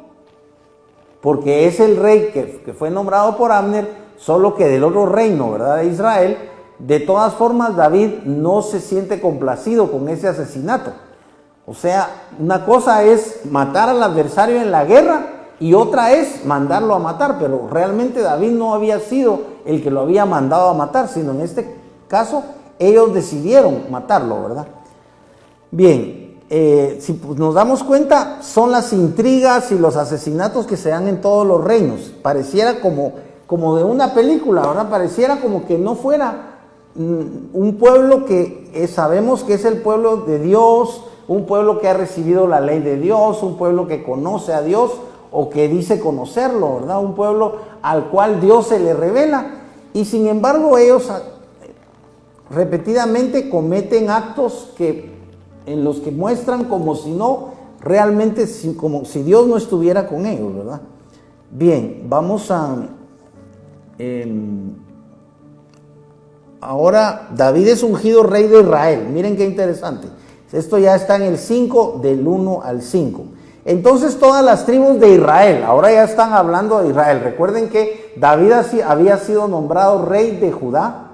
porque es el rey que fue nombrado por Abner, solo que del otro reino, ¿verdad?, de Israel, de todas formas David no se siente complacido con ese asesinato. O sea, una cosa es matar al adversario en la guerra y otra es mandarlo a matar, pero realmente David no había sido el que lo había mandado a matar, sino en este caso ellos decidieron matarlo, ¿verdad? Bien, si nos damos cuenta, son las intrigas y los asesinatos que se dan en todos los reinos. Pareciera como de una película, ¿verdad? Pareciera como que no fuera un pueblo que sabemos que es el pueblo de Dios, un pueblo que ha recibido la ley de Dios, un pueblo que conoce a Dios o que dice conocerlo, ¿verdad? Un pueblo al cual Dios se le revela, y sin embargo ellos repetidamente cometen actos en los que muestran como si no, realmente como si Dios no estuviera con ellos, ¿verdad? Bien, vamos a... ahora David es ungido rey de Israel. Miren qué interesante. Esto ya está en el 5, del 1 al 5. Entonces todas las tribus de Israel, ahora ya están hablando de Israel. Recuerden que David había sido nombrado rey de Judá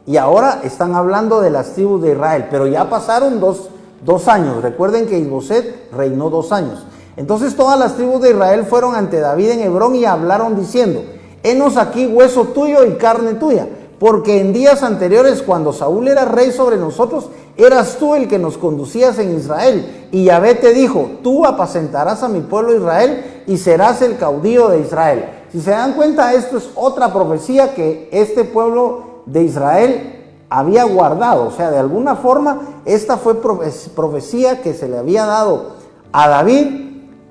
y ahora están hablando de las tribus de Israel, pero ya pasaron dos años. Recuerden que Is-Boset reinó 2 años. Entonces todas las tribus de Israel fueron ante David en Hebrón y hablaron diciendo: henos aquí hueso tuyo y carne tuya, porque en días anteriores, cuando Saúl era rey sobre nosotros, eras tú el que nos conducías en Israel, y Yahvé te dijo: tú apacentarás a mi pueblo Israel y serás el caudillo de Israel. Si se dan cuenta, esto es otra profecía que este pueblo de Israel había guardado. O sea, de alguna forma, esta fue profecía que se le había dado a David,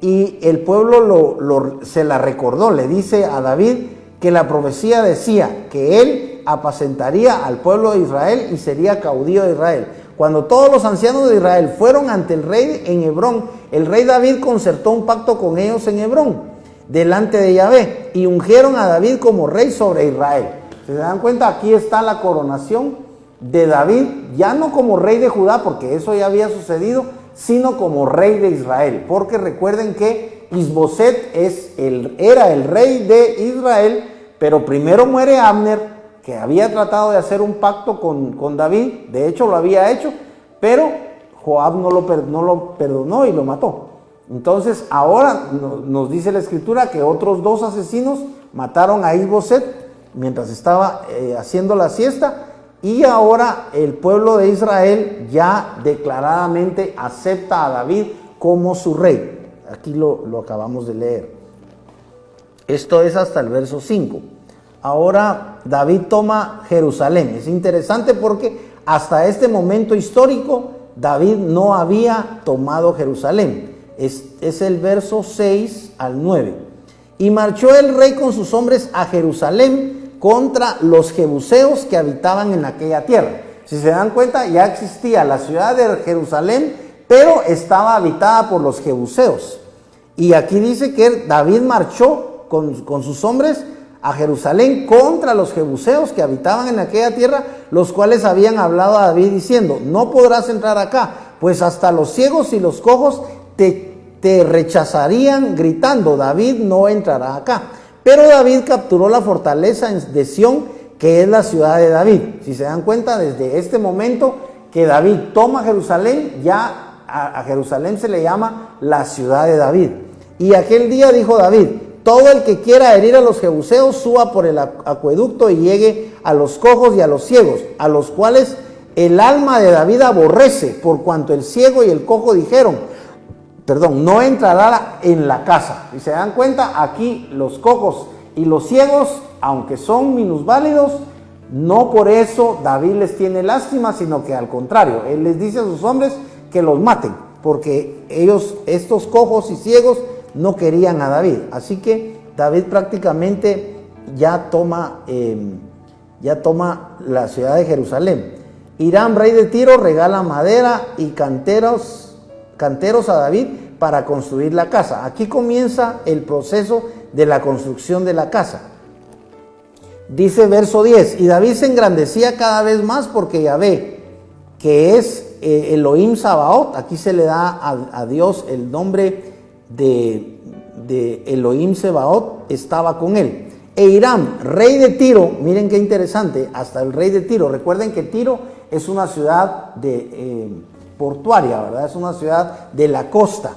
y el pueblo se la recordó. Le dice a David que la profecía decía que él apacentaría al pueblo de Israel y sería caudillo de Israel. Cuando todos los ancianos de Israel fueron ante el rey en Hebrón, el rey David concertó un pacto con ellos en Hebrón, delante de Yahvé, y ungieron a David como rey sobre Israel. ¿Se dan cuenta? Aquí está la coronación de David, ya no como rey de Judá, porque eso ya había sucedido, sino como rey de Israel. Porque recuerden que Is-Boset era el rey de Israel, pero primero muere Abner, que había tratado de hacer un pacto con David. De hecho lo había hecho, pero Joab no lo perdonó y lo mató. Entonces ahora nos dice la escritura que otros 2 asesinos mataron a Is-Boset mientras estaba haciendo la siesta, y ahora el pueblo de Israel ya declaradamente acepta a David como su rey. Aquí lo acabamos de leer. Esto es hasta el verso 5. Ahora David toma Jerusalén. Es interesante porque hasta este momento histórico David no había tomado Jerusalén. Es el verso 6 al 9. Y marchó el rey con sus hombres a Jerusalén contra los jebuseos que habitaban en aquella tierra. Si se dan cuenta, ya existía la ciudad de Jerusalén, pero estaba habitada por los jebuseos. Y aquí dice que David marchó con sus hombres a Jerusalén contra los jebuseos que habitaban en aquella tierra, los cuales habían hablado a David diciendo: no podrás entrar acá, pues hasta los ciegos y los cojos te rechazarían, gritando: David no entrará acá. Pero David capturó la fortaleza de Sión, que es la ciudad de David. Si se dan cuenta, desde este momento que David toma Jerusalén, ya a Jerusalén se le llama la ciudad de David. Y aquel día dijo David: todo el que quiera herir a los jebuseos suba por el acueducto y llegue a los cojos y a los ciegos, a los cuales el alma de David aborrece, por cuanto el ciego y el cojo dijeron: no entrará en la casa. Y se dan cuenta, aquí los cojos y los ciegos, aunque son minusválidos, No por eso David les tiene lástima, sino que al contrario, él les dice a sus hombres que los maten, porque ellos, estos cojos y ciegos, no querían a David. Así que David prácticamente ya toma la ciudad de Jerusalén. Hiram, rey de Tiro, regala madera y canteros a David para construir la casa. Aquí comienza el proceso de la construcción de la casa. Dice verso 10, y David se engrandecía cada vez más porque Yahvé, que es Elohim Sabaoth, aquí se le da a Dios el nombre de Elohim Sabaoth, estaba con él. E Hiram, rey de Tiro, miren qué interesante, hasta el rey de Tiro, recuerden que Tiro es una ciudad portuaria, ¿verdad? Es una ciudad de la costa.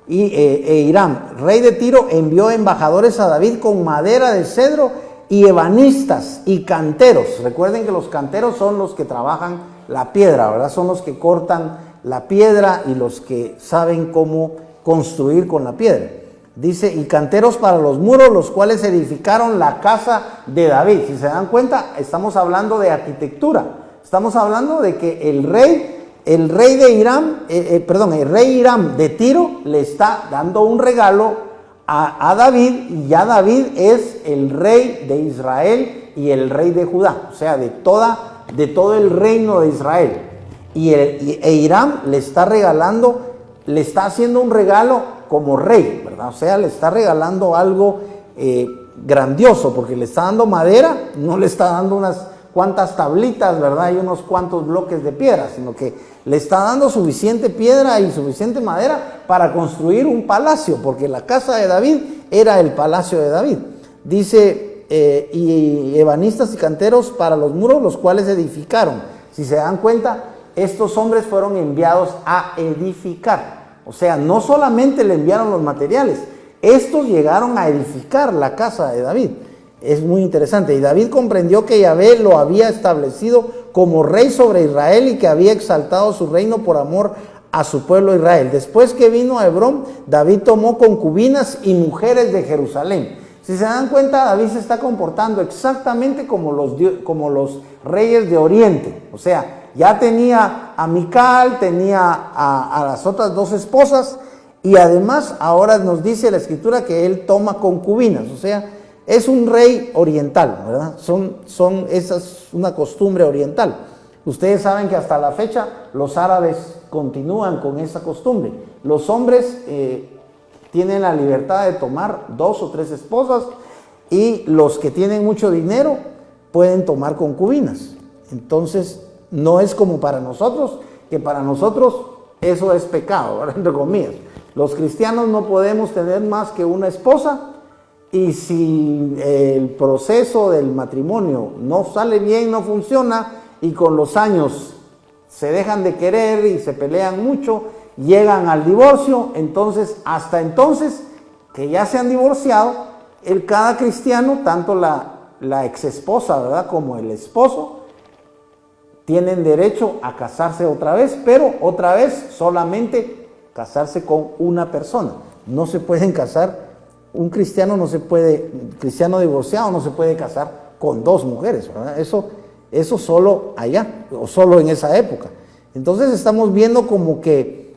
Y Hiram, rey de Tiro, envió embajadores a David con madera de cedro y ebanistas y canteros. Recuerden que los canteros son los que trabajan la piedra, ¿verdad? Son los que cortan la piedra y los que saben cómo construir con la piedra. Dice, y canteros para los muros, los cuales edificaron la casa de David. Si se dan cuenta, estamos hablando de arquitectura. Estamos hablando de que el rey Hiram de Tiro le está dando un regalo a David, y ya David es el rey de Israel y el rey de Judá, o sea, de todo el reino de Israel. Y Hiram le está haciendo un regalo como rey, ¿verdad? O sea, le está regalando algo grandioso, porque le está dando madera, no le está dando unas cuantas tablitas, ¿verdad? Y unos cuantos bloques de piedra, sino que le está dando suficiente piedra y suficiente madera para construir un palacio, porque la casa de David era el palacio de David. Dice, y ebanistas y canteros para los muros, los cuales edificaron. Si se dan cuenta, estos hombres fueron enviados a edificar. O sea, no solamente le enviaron los materiales, estos llegaron a edificar la casa de David. Es muy interesante. Y David comprendió que Yahvé lo había establecido como rey sobre Israel y que había exaltado su reino por amor a su pueblo Israel. Después que vino a Hebrón, David tomó concubinas y mujeres de Jerusalén. Si se dan cuenta, David se está comportando exactamente como los reyes de Oriente. O sea, ya tenía a Mical, tenía a las otras dos esposas, y además ahora nos dice la escritura que él toma concubinas. O sea, es un rey oriental, ¿verdad? Esa es una costumbre oriental. Ustedes saben que hasta la fecha los árabes continúan con esa costumbre. Los hombres tienen la libertad de tomar 2 o 3 esposas, y los que tienen mucho dinero pueden tomar concubinas. Entonces, no es como para nosotros, que para nosotros eso es pecado, ¿verdad? Entre comillas. Los cristianos no podemos tener más que una esposa. Y si el proceso del matrimonio no sale bien, no funciona, y con los años se dejan de querer y se pelean mucho, llegan al divorcio, entonces, hasta entonces, que ya se han divorciado, cada cristiano, tanto la ex esposa, ¿verdad?, como el esposo, tienen derecho a casarse otra vez, pero otra vez solamente casarse con una persona. No se pueden casar. Un cristiano cristiano divorciado no se puede casar con 2 mujeres, ¿verdad? Eso solo allá, o solo en esa época. Entonces estamos viendo como que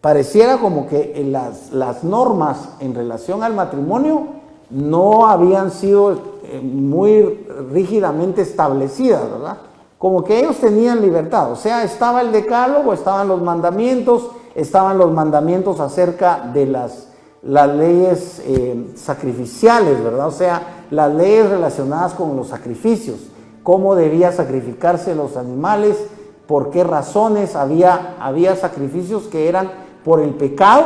pareciera como que las normas en relación al matrimonio no habían sido muy rígidamente establecidas, ¿verdad? Como que ellos tenían libertad, o sea, estaba el decálogo, estaban los mandamientos acerca de las leyes sacrificiales, ¿verdad? O sea, las leyes relacionadas con los sacrificios, cómo debía sacrificarse los animales, por qué razones. Había sacrificios que eran por el pecado.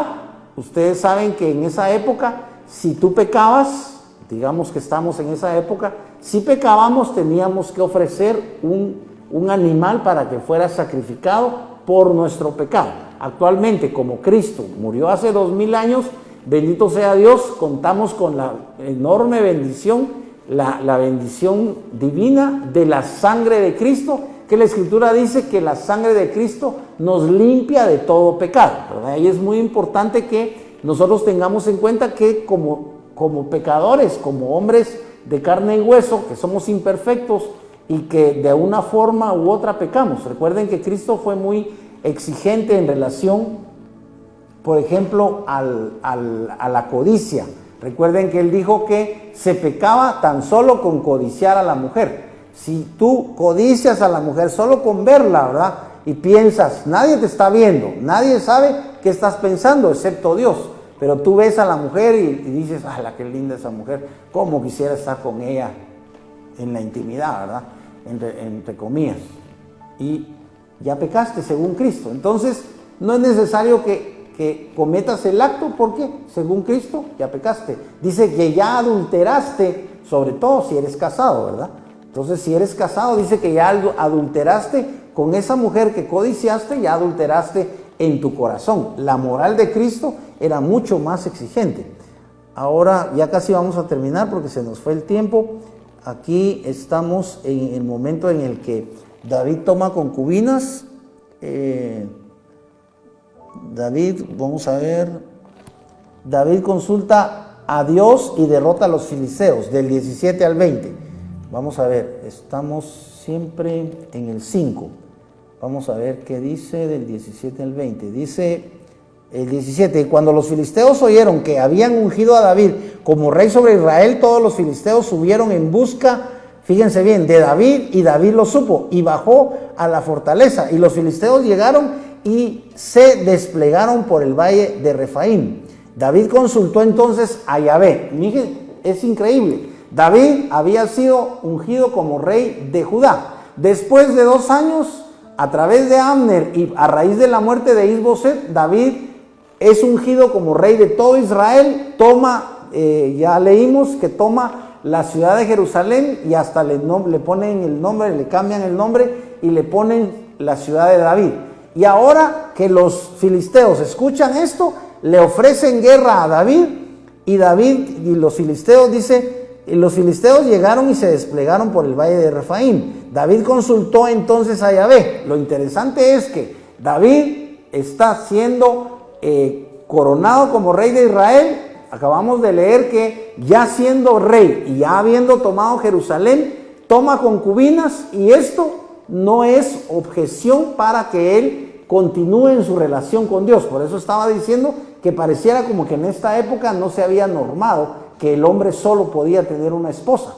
Ustedes saben que en esa época, si tú pecabas, digamos que estamos en esa época, si pecábamos teníamos que ofrecer un animal para que fuera sacrificado por nuestro pecado. Actualmente, como Cristo murió hace 2000 años, bendito sea Dios, contamos con la enorme bendición, la bendición divina de la sangre de Cristo, que la Escritura dice que la sangre de Cristo nos limpia de todo pecado, ¿verdad? Y es muy importante que nosotros tengamos en cuenta que como pecadores, como hombres de carne y hueso, que somos imperfectos, y que de una forma u otra pecamos. Recuerden que Cristo fue muy exigente en relación, por ejemplo, a la codicia. Recuerden que Él dijo que se pecaba tan solo con codiciar a la mujer. Si tú codicias a la mujer solo con verla, ¿verdad? Y piensas, nadie te está viendo, nadie sabe qué estás pensando excepto Dios. Pero tú ves a la mujer y dices, ¡ah, qué linda esa mujer! ¿Cómo quisiera estar con ella en la intimidad, ¿verdad? Entre comillas. Y ya pecaste según Cristo. Entonces, no es necesario que cometas el acto porque según Cristo ya pecaste. Dice que ya adulteraste, sobre todo si eres casado, ¿verdad? Entonces, si eres casado, dice que ya adulteraste con esa mujer que codiciaste, ya adulteraste en tu corazón. La moral de Cristo era mucho más exigente. Ahora ya casi vamos a terminar porque se nos fue el tiempo. Aquí estamos en el momento en el que David toma concubinas. Vamos a ver. David consulta a Dios y derrota a los filisteos, del 17 al 20. Vamos a ver, estamos siempre en el 5. Vamos a ver qué dice del 17 al 20. Dice el 17, cuando los filisteos oyeron que habían ungido a David como rey sobre Israel, todos los filisteos subieron en busca, fíjense bien, de David, y David lo supo y bajó a la fortaleza. Y los filisteos llegaron y se desplegaron por el valle de Refaim. David consultó entonces a Yahvé. Miren, es increíble. David había sido ungido como rey de Judá. Después de 2 años, a través de Abner y a raíz de la muerte de Isboset, David es ungido como rey de todo Israel. Ya leímos que toma la ciudad de Jerusalén y hasta le ponen el nombre, le cambian el nombre y le ponen la ciudad de David. Y ahora que los filisteos escuchan esto, le ofrecen guerra a David y los filisteos, los filisteos llegaron y se desplegaron por el valle de Refaim. David consultó entonces a Yahvé. Lo interesante es que David está siendo coronado como rey de Israel. Acabamos de leer que ya siendo rey y ya habiendo tomado Jerusalén, toma concubinas, y esto no es objeción para que él continúe en su relación con Dios. Por eso estaba diciendo que pareciera como que en esta época no se había normado que el hombre solo podía tener una esposa.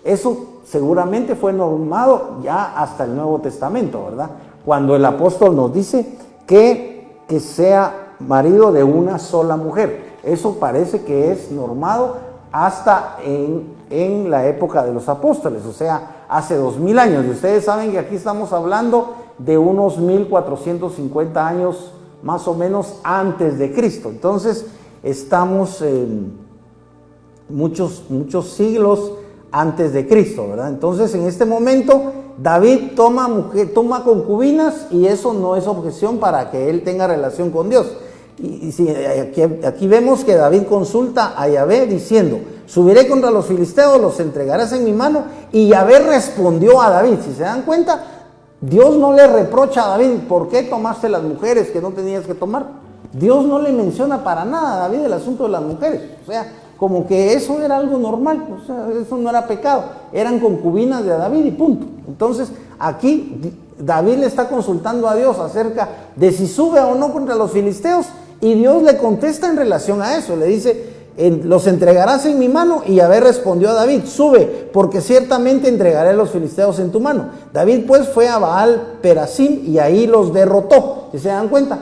Eso seguramente fue normado ya hasta el Nuevo Testamento, ¿verdad? Cuando el apóstol nos dice que sea marido de una sola mujer. Eso parece que es normado hasta en la época de los apóstoles, o sea, hace 2000 años. Y ustedes saben que aquí estamos hablando de unos 1450 años más o menos antes de Cristo. Entonces, estamos muchos siglos antes de Cristo, ¿verdad? Entonces, en este momento, David toma concubinas, y eso no es objeción para que él tenga relación con Dios. Y aquí vemos que David consulta a Yahvé diciendo: subiré contra los filisteos, los entregarás en mi mano. Y Yahvé respondió a David. Si se dan cuenta, Dios no le reprocha a David: ¿por qué tomaste las mujeres que no tenías que tomar? Dios no le menciona para nada a David el asunto de las mujeres. O sea, como que eso era algo normal, o sea, eso no era pecado, eran concubinas de David y punto. Entonces, aquí David le está consultando a Dios acerca de si sube o no contra los filisteos, y Dios le contesta en relación a eso. Le dice: los entregarás en mi mano. Y Yahvé respondió a David: sube, porque ciertamente entregaré a los filisteos en tu mano. David pues fue a Baal Perasim y ahí los derrotó. ¿Y se dan cuenta?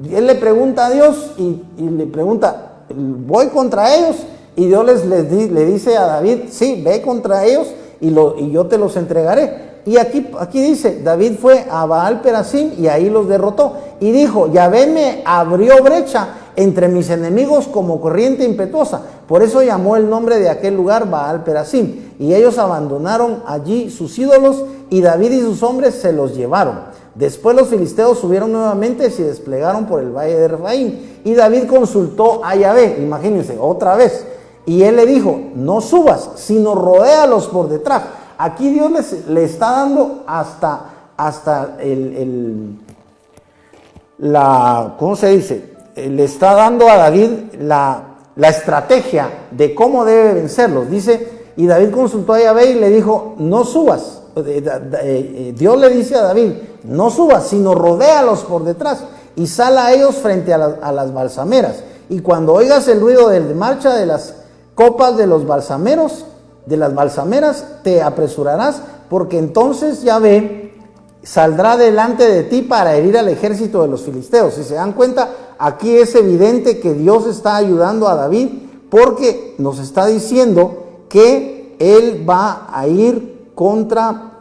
Él le pregunta a Dios y le pregunta: ¿voy contra ellos? Y Dios le dice a David: sí, ve contra ellos y yo te los entregaré. Y aquí dice: David fue a Baal Perasim y ahí los derrotó. Y dijo: Yahvé me abrió brecha entre mis enemigos como corriente impetuosa. Por eso llamó el nombre de aquel lugar Baal Perasim. Y ellos abandonaron allí sus ídolos, y David y sus hombres se los llevaron. Después los filisteos subieron nuevamente y se desplegaron por el valle de Refaim. Y David consultó a Yahvé, imagínense, otra vez. Y él le dijo: no subas, sino rodéalos por detrás. Aquí Dios le está dando hasta ¿cómo se dice? Le está dando a David la estrategia de cómo debe vencerlos. Dice: y David consultó a Yahvé y le dijo: no subas, Dios le dice a David, no subas, sino rodéalos por detrás y sal a ellos frente a las balsameras. Y cuando oigas el ruido de marcha de las copas de los balsameros, de las balsameras, te apresurarás, porque entonces Yahvé saldrá delante de ti para herir al ejército de los filisteos. Si se dan cuenta, aquí es evidente que Dios está ayudando a David, porque nos está diciendo que él va a ir contra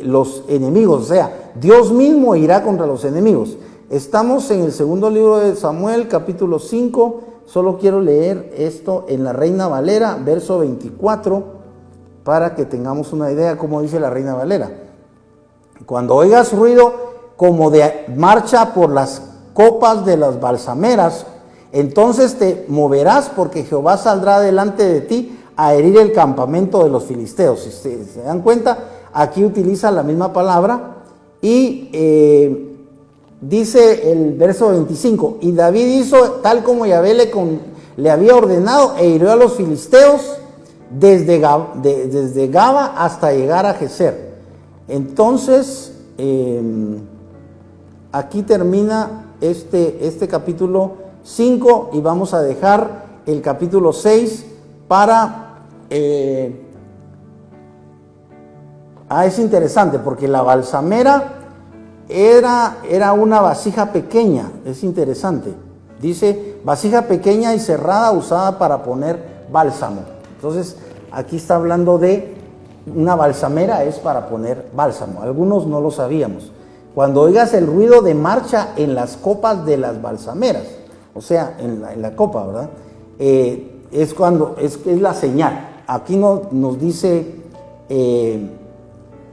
los enemigos, o sea, Dios mismo irá contra los enemigos. Estamos en el segundo libro de Samuel, capítulo 5, solo quiero leer esto en la Reina Valera, verso 24, para que tengamos una idea cómo dice la Reina Valera. Cuando oigas ruido como de marcha por las copas de las balsameras, entonces te moverás, porque Jehová saldrá delante de ti a herir el campamento de los filisteos. Si se dan cuenta, aquí utiliza la misma palabra y dice el verso 25, y David hizo tal como Yahvé le había ordenado e hirió a los filisteos desde Gaba hasta llegar a Geser. Entonces, aquí termina este capítulo 5 y vamos a dejar el capítulo 6 para... es interesante porque la balsamera era una vasija pequeña, es interesante. Dice, vasija pequeña y cerrada usada para poner bálsamo. Entonces, aquí está hablando de una balsamera, es para poner bálsamo. Algunos no lo sabíamos. Cuando oigas el ruido de marcha en las copas de las balsameras, o sea, en la copa, ¿verdad? Es cuando es la señal. Aquí nos dice,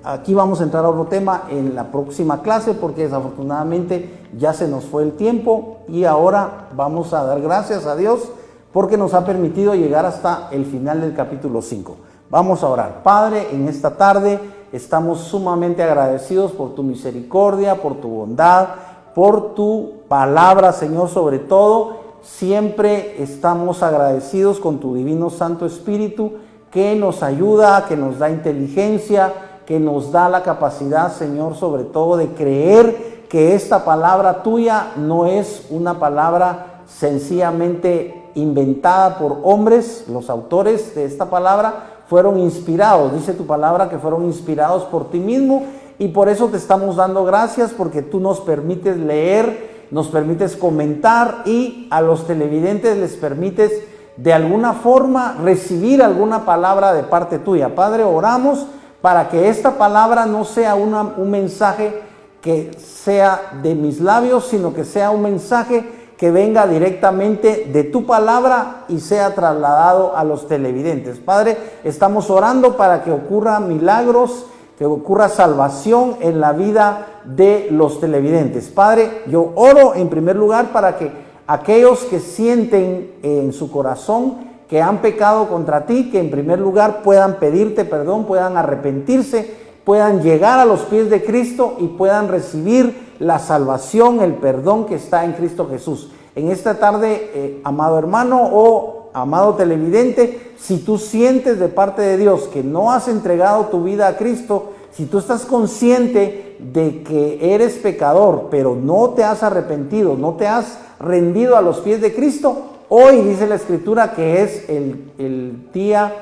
aquí vamos a entrar a otro tema en la próxima clase, porque desafortunadamente ya se nos fue el tiempo y ahora vamos a dar gracias a Dios porque nos ha permitido llegar hasta el final del capítulo 5. Vamos a orar. Padre, en esta tarde estamos sumamente agradecidos por tu misericordia, por tu bondad, por tu palabra, Señor, sobre todo. Siempre estamos agradecidos con tu divino Santo Espíritu, que nos ayuda, que nos da inteligencia, que nos da la capacidad, Señor, sobre todo de creer que esta palabra tuya no es una palabra sencillamente inventada por hombres. Los autores de esta palabra fueron inspirados, dice tu palabra que fueron inspirados por ti mismo, y por eso te estamos dando gracias, porque tú nos permites leer, nos permites comentar y a los televidentes les permites de alguna forma recibir alguna palabra de parte tuya. Padre, oramos para que esta palabra no sea un mensaje que sea de mis labios, sino que sea un mensaje que venga directamente de tu palabra y sea trasladado a los televidentes. Padre, estamos orando para que ocurran milagros, que ocurra salvación en la vida de los televidentes. Padre, yo oro en primer lugar para que aquellos que sienten en su corazón que han pecado contra ti, que en primer lugar puedan pedirte perdón, puedan arrepentirse, puedan llegar a los pies de Cristo y puedan recibir la salvación, el perdón que está en Cristo Jesús. En esta tarde, amado hermano o amado televidente, si tú sientes de parte de Dios que no has entregado tu vida a Cristo, si tú estás consciente de que eres pecador, pero no te has arrepentido, no te has rendido a los pies de Cristo, hoy dice la Escritura que es el día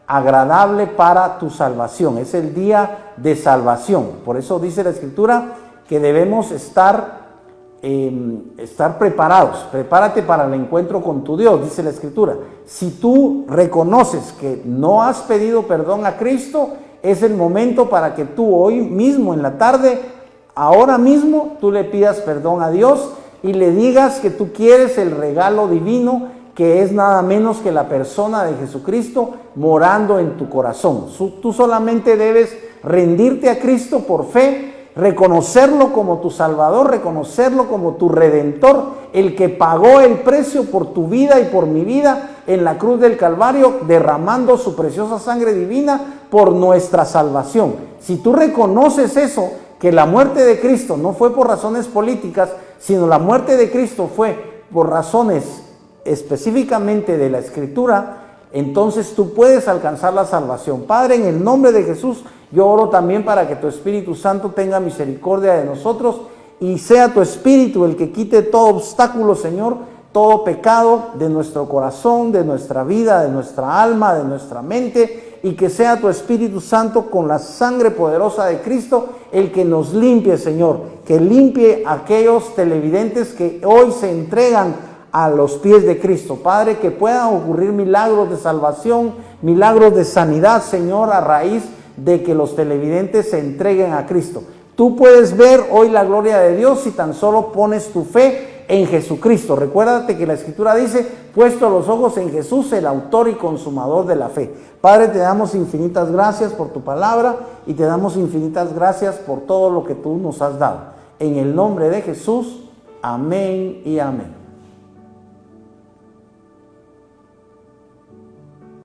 agradable para tu salvación, es el día de salvación. Por eso dice la Escritura que debemos estar preparados. Prepárate para el encuentro con tu Dios, dice la Escritura. Si tú reconoces que no has pedido perdón a Cristo, es el momento para que tú hoy mismo en la tarde, ahora mismo, tú le pidas perdón a Dios y le digas que tú quieres el regalo divino, que es nada menos que la persona de Jesucristo morando en tu corazón. Tú solamente debes rendirte a Cristo por fe, reconocerlo como tu Salvador, reconocerlo como tu Redentor, el que pagó el precio por tu vida y por mi vida en la cruz del Calvario, derramando su preciosa sangre divina por nuestra salvación. Si tú reconoces eso, que la muerte de Cristo no fue por razones políticas, sino la muerte de Cristo fue por razones específicamente de la Escritura, entonces tú puedes alcanzar la salvación. Padre, en el nombre de Jesús, Yo oro también para que tu Espíritu Santo tenga misericordia de nosotros y sea tu Espíritu el que quite todo obstáculo, Señor, todo pecado de nuestro corazón, de nuestra vida, de nuestra alma, de nuestra mente, y que sea tu Espíritu Santo con la sangre poderosa de Cristo el que nos limpie, Señor, que limpie a aquellos televidentes que hoy se entregan a los pies de Cristo. Padre, que puedan ocurrir milagros de salvación, milagros de sanidad, Señor, a raíz de que los televidentes se entreguen a Cristo. Tú puedes ver hoy la gloria de Dios si tan solo pones tu fe en Jesucristo. Recuérdate que la Escritura dice, puesto los ojos en Jesús, el autor y consumador de la fe. Padre, te damos infinitas gracias por tu palabra y te damos infinitas gracias por todo lo que tú nos has dado. En el nombre de Jesús, amén y amén.